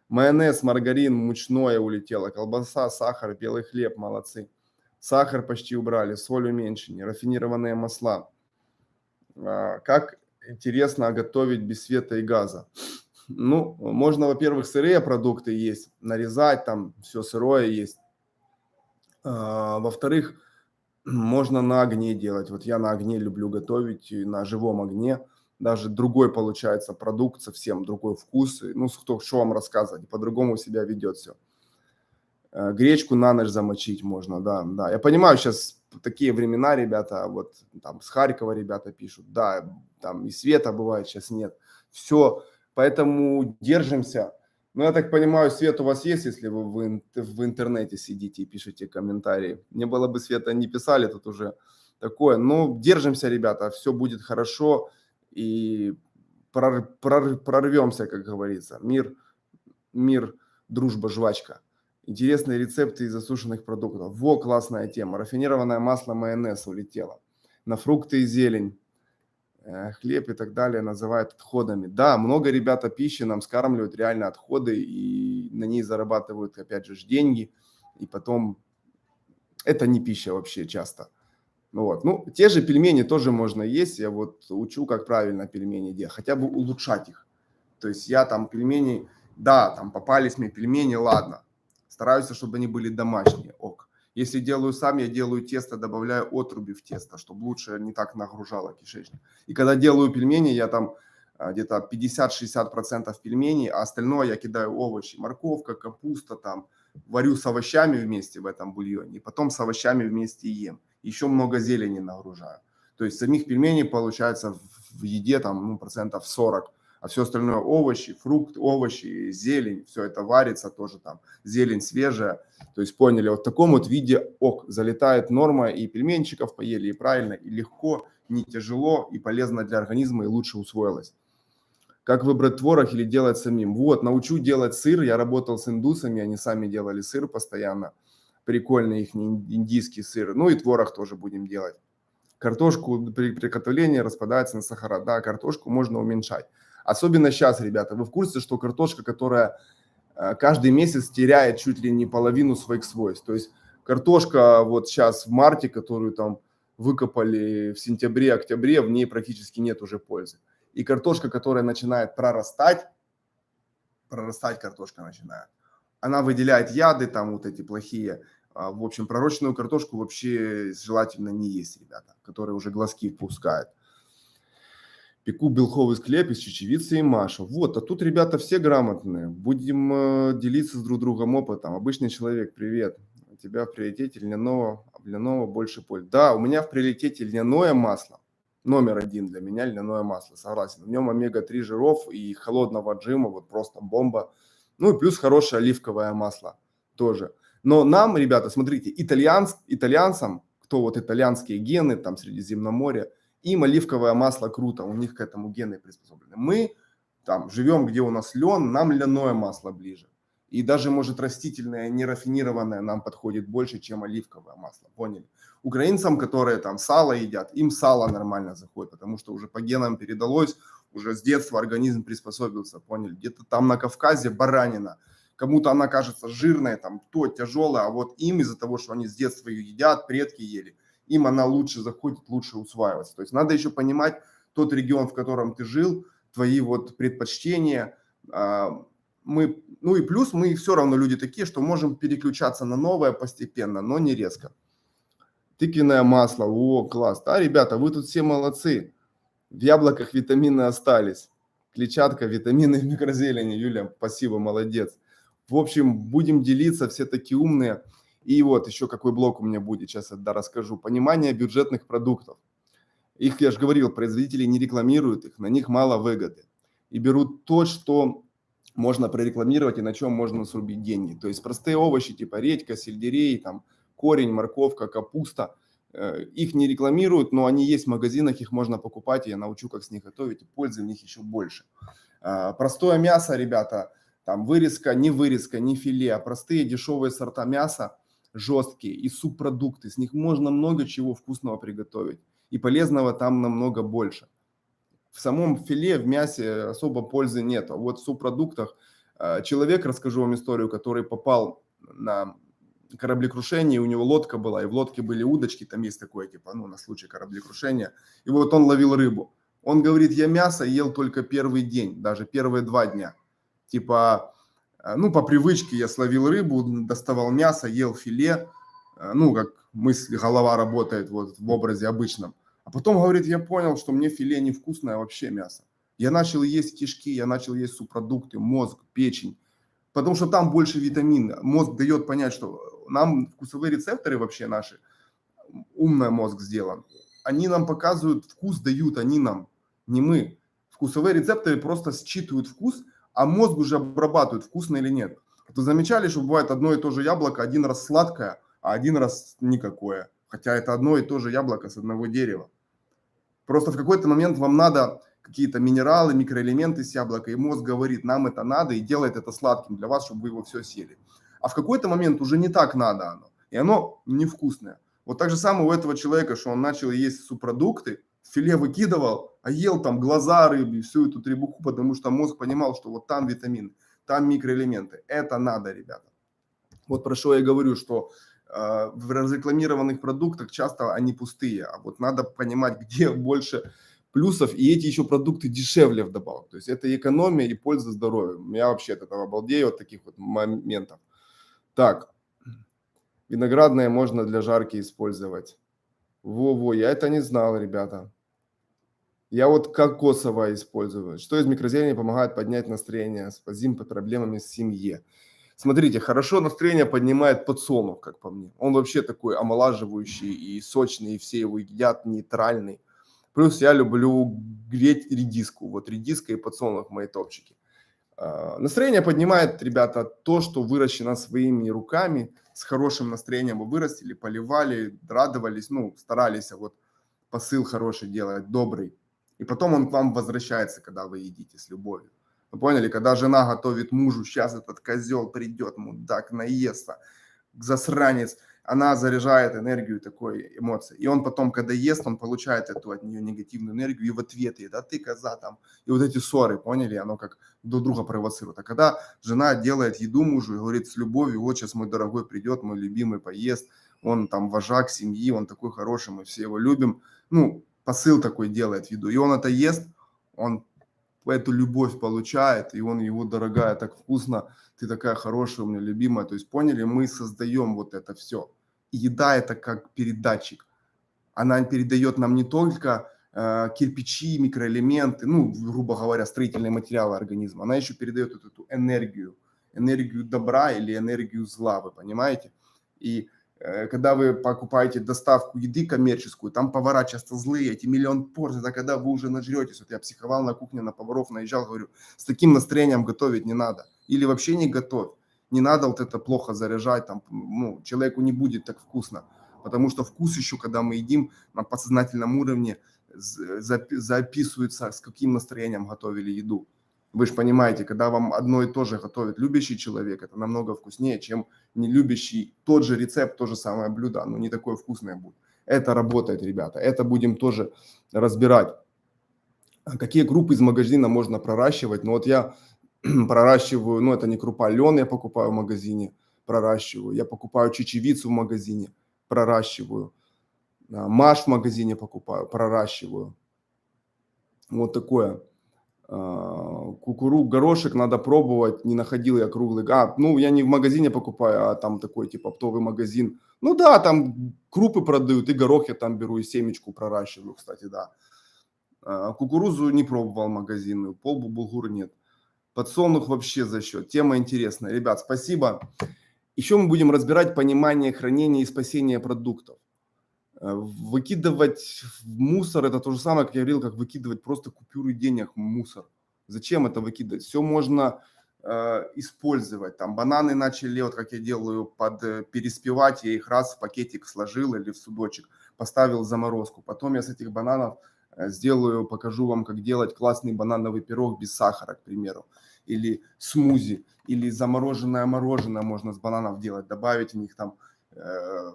Майонез, маргарин, мучное улетело, колбаса, сахар, белый хлеб, молодцы. Сахар почти убрали, соль уменьшили, рафинированные масла. Как интересно готовить без света и газа. Можно, во-первых, сырые продукты есть, нарезать, там все сырое есть. Во-вторых, можно на огне делать. Вот я на огне люблю готовить, на живом огне. Даже другой получается продукт, совсем другой вкус. Что вам рассказывать, по-другому себя ведет все. Гречку на ночь замочить можно, да. Я понимаю, сейчас такие времена, ребята, вот там с Харькова ребята пишут, да, там и света бывает, сейчас нет. Все, поэтому держимся. Я так понимаю, свет у вас есть, если вы в интернете сидите и пишете комментарии. Не было бы света, не писали, тут уже такое. Держимся, ребята, все будет хорошо. И прорвемся, как говорится. Мир, дружба, жвачка. Интересные рецепты из засушенных продуктов. Классная тема. Рафинированное масло, майонез улетело. На фрукты и зелень. Хлеб и так далее называют отходами. Да, много ребята пищи нам скармливают реально отходы и на ней зарабатывают, опять же, деньги. И потом это не пища вообще часто. Те же пельмени тоже можно есть. Я вот учу, как правильно пельмени делать, хотя бы улучшать их. То есть я там пельмени, да, там попались мне пельмени, ладно. Стараюсь, чтобы они были домашние, ок. Если делаю сам, я делаю тесто, добавляю отруби в тесто, чтобы лучше не так нагружало кишечник. И когда делаю пельмени, я там где-то 50-60% пельменей, а остальное я кидаю овощи, морковка, капуста, там, варю с овощами вместе в этом бульоне, и потом с овощами вместе ем. Еще много зелени нагружаю. То есть самих пельменей получается в еде там, 40%, а все остальное овощи, фрукты, овощи, зелень, все это варится тоже там, зелень свежая. То есть поняли, вот в таком вот виде залетает норма, и пельменчиков поели, и правильно, и легко, не тяжело, и полезно для организма, и лучше усвоилось. Как выбрать творог или делать самим? Научу делать сыр. Я работал с индусами, они сами делали сыр постоянно. прикольный их индийский сыр. Ну и творог тоже будем делать. Картошку при приготовлении распадается на сахара. Да, картошку можно уменьшать. Особенно сейчас, ребята, вы в курсе, что картошка, которая каждый месяц теряет чуть ли не половину своих свойств. То есть картошка вот сейчас в марте, которую там выкопали в сентябре, октябре, в ней практически нет уже пользы. И картошка, которая начинает прорастать картошка начинает, она выделяет яды, там вот эти плохие. В общем, пророщенную картошку вообще желательно не есть, ребята, которые уже глазки впускают. Пеку белковый склеп из чечевицы и маша. Вот, а тут ребята все грамотные. Будем делиться с друг другом опытом. Обычный человек, привет. У тебя в приоритете льняного больше пользы. Да, у меня в приоритете льняное масло. Номер один для меня льняное масло, согласен. В нем омега-3 жиров и холодного отжима, вот просто бомба. Ну и плюс хорошее оливковое масло тоже. Но нам, ребята, смотрите, итальянцам, кто вот итальянские гены, там Средиземноморье, им оливковое масло круто, у них к этому гены приспособлены. Мы там живем, где у нас лен, нам льняное масло ближе. И даже, может, растительное, нерафинированное нам подходит больше, чем оливковое масло, поняли? Украинцам, которые там сало едят, им сало нормально заходит, потому что уже по генам передалось, уже с детства организм приспособился, поняли? Где-то там на Кавказе баранина, кому-то она кажется жирной, там, то тяжелая, а вот им из-за того, что они с детства ее едят, предки ели, им она лучше заходит, лучше усваивается. То есть надо еще понимать тот регион, в котором ты жил, твои вот предпочтения. Ну и плюс мы все равно люди такие, что можем переключаться на новое постепенно, но не резко. Тыквенное масло, о, класс. Да, ребята, вы тут все молодцы. В яблоках витамины остались. Клетчатка, витамины в микрозелени. Юля, спасибо, молодец. В общем, будем делиться, все такие умные. И вот еще какой блок у меня будет, сейчас я расскажу. Понимание бюджетных продуктов. Их, я же говорил, производители не рекламируют их, на них мало выгоды. И берут то, что можно прорекламировать и на чем можно срубить деньги. То есть простые овощи типа редька, сельдерей, там, корень, морковка, капуста. Их не рекламируют, но они есть в магазинах, их можно покупать, и я научу, как с них готовить, и пользы в них еще больше. Простое мясо, ребята, там вырезка, не филе, а простые дешевые сорта мяса, жесткие и субпродукты. С них можно много чего вкусного приготовить. И полезного там намного больше. В самом филе, в мясе особо пользы нет. А вот в субпродуктах человек, расскажу вам историю, который попал на кораблекрушение, у него лодка была, и в лодке были удочки, там есть такое, типа, ну, на случай кораблекрушения. И вот он ловил рыбу. Он говорит, я мясо ел только первый день, даже первые 2 дня. Типа, ну, по привычке я словил рыбу, доставал мясо, ел филе, ну, как мысль, голова работает вот в образе обычном. А потом, говорит, я понял, что мне филе невкусное вообще мясо. Я начал есть кишки, я начал есть субпродукты, мозг, печень, потому что там больше витаминов. Мозг дает понять, что нам вкусовые рецепторы вообще наши, умный мозг сделан, они нам показывают вкус, дают они нам, не мы. Вкусовые рецепторы просто считывают вкус, а мозг уже обрабатывает, вкусно или нет. Вы замечали, что бывает одно и то же яблоко, один раз сладкое, а один раз никакое. Хотя это одно и то же яблоко с одного дерева. Просто в какой-то момент вам надо какие-то минералы, микроэлементы с яблока, и мозг говорит, нам это надо, и делает это сладким для вас, чтобы вы его все съели. А в какой-то момент уже не так надо оно, и оно невкусное. Вот так же самое у этого человека, что он начал есть субпродукты, филе выкидывал, а ел там глаза рыбы, всю эту требуху, потому что мозг понимал, что вот там витамины, там микроэлементы. Это надо, ребята. Вот про что я говорю, что в разрекламированных продуктах часто они пустые, а вот надо понимать, где больше плюсов, и эти еще продукты дешевле вдобавок. То есть это экономия и польза здоровью. Я вообще от этого обалдею, от таких вот моментов. Так, виноградное можно для жарки использовать. Во-во, я это не знал, ребята. Я вот кокосовое использую. Что из микрозелени помогает поднять настроение, спасибо по проблемами в семье. Смотрите, хорошо настроение поднимает подсолнух, как по мне. Он вообще такой омолаживающий и сочный, и все его едят, нейтральный. Плюс я люблю греть редиску. Вот редиска и подсолнух мои топчики. Настроение поднимает, ребята, то, что выращено своими руками, с хорошим настроением вы вырастили, поливали, радовались, ну, старались, а вот посыл хороший делать, добрый. И потом он к вам возвращается, когда вы едите с любовью. Вы поняли, когда жена готовит мужу, сейчас этот козел придет, мудак, наестся, засранец, она заряжает энергию такой эмоции. И он потом, когда ест, он получает эту от нее негативную энергию и в ответ ей, да ты коза там. И вот эти ссоры, поняли, оно как друг друга провоцирует. А когда жена делает еду мужу и говорит с любовью, вот сейчас мой дорогой придет, мой любимый поест, он там вожак семьи, он такой хороший, мы все его любим. Ну, посыл такой делает в еду. И он это ест, он эту любовь получает, и он его, дорогая, так вкусно, ты такая хорошая, у меня любимая. То есть, поняли, мы создаем вот это все. И еда это как передатчик. Она передает нам не только кирпичи, микроэлементы, ну, грубо говоря, строительные материалы организма, она еще передает вот эту энергию добра или энергию зла, вы понимаете? И когда вы покупаете доставку еды коммерческую, там повара часто злые, эти миллион порций, это когда вы уже нажретесь. Вот я психовал на кухне, на поваров наезжал, говорю, с таким настроением готовить не надо. Или вообще не готовь. Не надо вот это плохо заряжать, там, ну, человеку не будет так вкусно. Потому что вкус еще, когда мы едим на подсознательном уровне, записывается, с каким настроением готовили еду. Вы же понимаете, когда вам одно и то же готовит любящий человек, это намного вкуснее, чем не любящий тот же рецепт, то же самое блюдо, но не такое вкусное будет. Это работает, ребята. Это будем тоже разбирать. Какие крупы из магазина можно проращивать? Ну вот я проращиваю, ну это не крупа, лен я покупаю в магазине, проращиваю. Я покупаю чечевицу в магазине, проращиваю. Маш в магазине покупаю, проращиваю. Вот такое. Горошек надо пробовать, не находил я круглый. Ну я не в магазине покупаю, а там такой типа оптовый магазин. Ну да, там крупы продают, и горох я там беру, и семечку проращиваю, кстати, да. Кукурузу не пробовал магазинную, полбу булгур нет. Подсолнух вообще за счет. Тема интересная. Ребят, спасибо. Еще мы будем разбирать понимание хранения и спасения продуктов. Выкидывать в мусор – это то же самое, как я говорил, как выкидывать просто купюры денег в мусор. Зачем это выкидывать? Все можно использовать. Там бананы начали, вот как я делаю, переспевать, я их раз в пакетик сложил или в судочек, поставил в заморозку. Потом я с этих бананов сделаю, покажу вам, как делать классный банановый пирог без сахара, к примеру. Или смузи, или замороженное мороженое можно с бананов делать, добавить в них там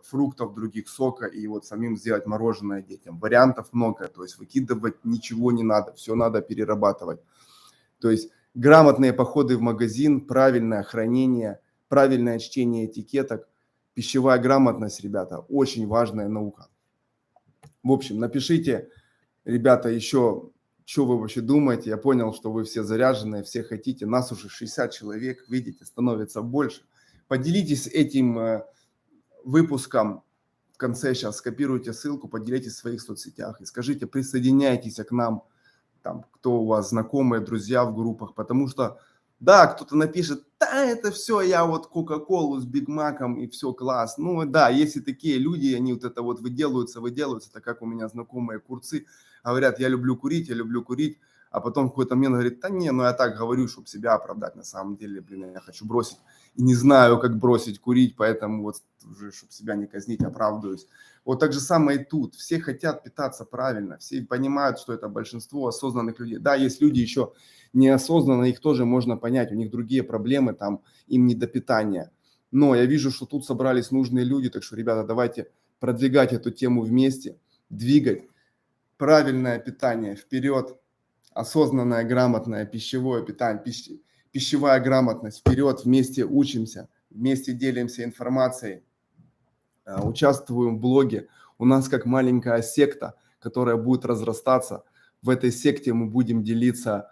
фруктов, других сока и вот самим сделать мороженое детям. Вариантов много, то есть выкидывать ничего не надо, все надо перерабатывать. То есть грамотные походы в магазин, правильное хранение, правильное чтение этикеток, пищевая грамотность, ребята, очень важная наука. В общем, напишите, ребята, еще, что вы вообще думаете. Я понял, что вы все заряженные, все хотите. Нас уже 60 человек, видите, становится больше. Поделитесь этим выпуском в конце сейчас, скопируйте ссылку, поделитесь в своих соцсетях и скажите, присоединяйтесь к нам, там, кто у вас знакомые, друзья в группах, потому что, да, кто-то напишет, да, это все, я вот Кока-Колу с Биг Маком и все, класс. Ну, да, есть и такие люди, они вот это вот выделываются, это как у меня знакомые курцы, говорят, я люблю курить, а потом в какой-то момент говорит, да не, ну я так говорю, чтобы себя оправдать, на самом деле, блин, я хочу бросить и не знаю, как бросить курить, поэтому вот уже, чтобы себя не казнить, оправдываюсь. Вот так же самое и тут. Все хотят питаться правильно, все понимают, что это большинство осознанных людей. Да, есть люди еще неосознанно, их тоже можно понять, у них другие проблемы, там им не до питания. Но я вижу, что тут собрались нужные люди, так что, ребята, давайте продвигать эту тему вместе, двигать. Правильное питание вперед, осознанное, грамотное пищевое питание, пищевая грамотность вперед, вместе учимся, вместе делимся информацией, участвуем в блоге. У нас как маленькая секта, которая будет разрастаться. В этой секте мы будем делиться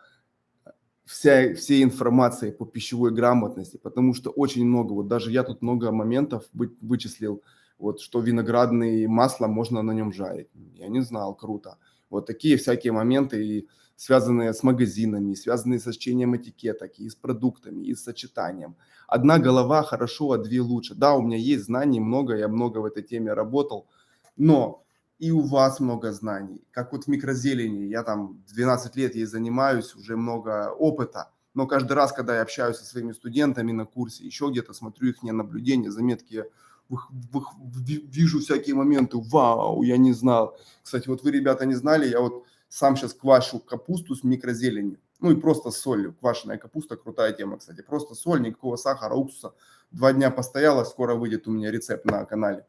всей информацией по пищевой грамотности, потому что очень много, вот даже я тут много моментов вычислил, вот что виноградное масло можно на нем жарить. Я не знал, круто. Вот такие всякие моменты, и связанные с магазинами, связанные с чтением этикеток, и с продуктами, и с сочетанием. Одна голова хорошо, а две лучше. Да, у меня есть знаний много, я много в этой теме работал, но и у вас много знаний. Как вот в микрозелени, я там 12 лет ей занимаюсь, уже много опыта, но каждый раз, когда я общаюсь со своими студентами на курсе, еще где-то смотрю их наблюдения, заметки, я вижу всякие моменты, вау, я не знал. Кстати, вот вы, ребята, не знали, я вот сам сейчас квашу капусту с микрозеленью, ну и просто с солью. Квашеная капуста, крутая тема, кстати. Просто соль, никакого сахара, уксуса. 2 дня постояла, скоро выйдет у меня рецепт на канале.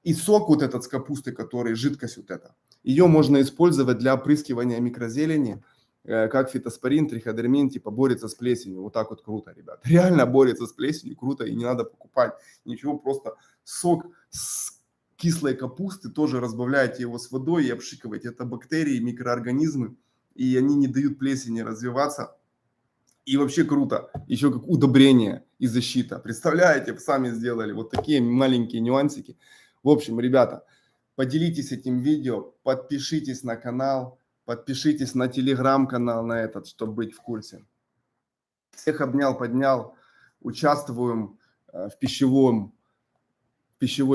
И сок вот этот с капусты, который, жидкость вот эта, ее можно использовать для опрыскивания микрозелени, как фитоспорин, триходермин, типа борется с плесенью. Вот так вот круто, ребят. Реально борется с плесенью, круто, и не надо покупать ничего, просто сок с кислой капусты, тоже разбавляете его с водой и обшикиваете. Это бактерии, микроорганизмы, и они не дают плесени развиваться. И вообще круто, еще как удобрение и защита. Представляете, сами сделали вот такие маленькие нюансики. В общем, ребята, поделитесь этим видео, подпишитесь на канал, подпишитесь на телеграм-канал на этот, чтобы быть в курсе. Всех обнял, поднял. Участвуем в пищевой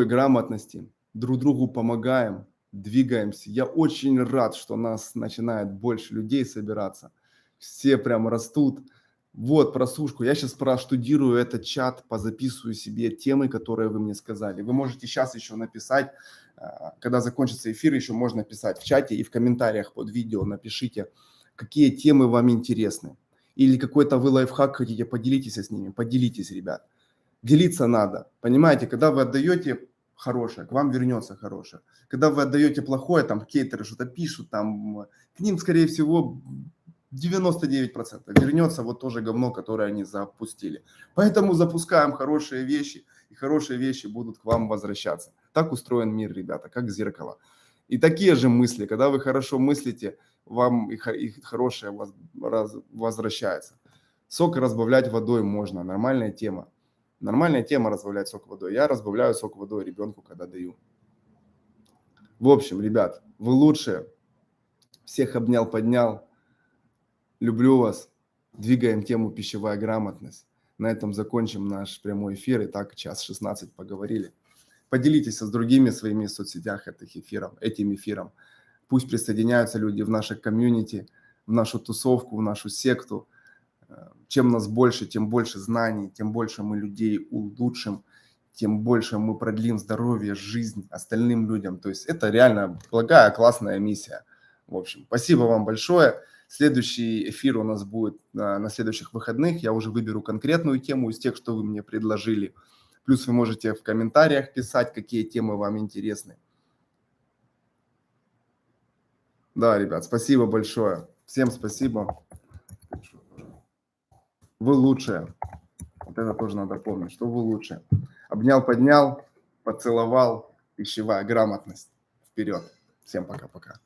грамотности. Друг другу помогаем, двигаемся. Я очень рад, что нас начинает больше людей собираться. Все прям растут. Вот просушку. Я сейчас проштудирую этот чат, позаписываю себе темы, которые вы мне сказали. Вы можете сейчас еще написать, когда закончится эфир, еще можно писать в чате и в комментариях под видео напишите, какие темы вам интересны. Или какой-то вы лайфхак хотите, поделитесь с ними. Поделитесь, ребят. Делиться надо. Понимаете, когда вы отдаете хорошее, к вам вернется хорошее. Когда вы отдаете плохое, там кейтеры что-то пишут, там к ним, скорее всего, 99% вернется вот то же говно, которое они запустили. Поэтому запускаем хорошие вещи, и хорошие вещи будут к вам возвращаться. Так устроен мир, ребята, как зеркало. И такие же мысли, когда вы хорошо мыслите, вам и хорошее возвращается. Сок разбавлять водой можно, нормальная тема. Нормальная тема разбавлять сок водой. Я разбавляю сок водой ребенку, когда даю. В общем, ребят, вы лучшие. Всех обнял, поднял. Люблю вас. Двигаем тему пищевая грамотность. На этом закончим наш прямой эфир. И так час 16 поговорили. Поделитесь с другими своими соцсетях этим эфиром. Пусть присоединяются люди в наше комьюнити, в нашу тусовку, в нашу секту. Чем нас больше, тем больше знаний, тем больше мы людей улучшим, тем больше мы продлим здоровье, жизнь остальным людям. То есть это реально благая, классная миссия. В общем, спасибо вам большое. Следующий эфир у нас будет на следующих выходных. Я уже выберу конкретную тему из тех, что вы мне предложили. Плюс вы можете в комментариях писать, какие темы вам интересны. Да, ребят, спасибо большое. Всем спасибо. Вы лучшие. Вот это тоже надо помнить, что вы лучшие. Обнял, поднял, поцеловал. Пищевая грамотность. Вперед. Всем пока-пока.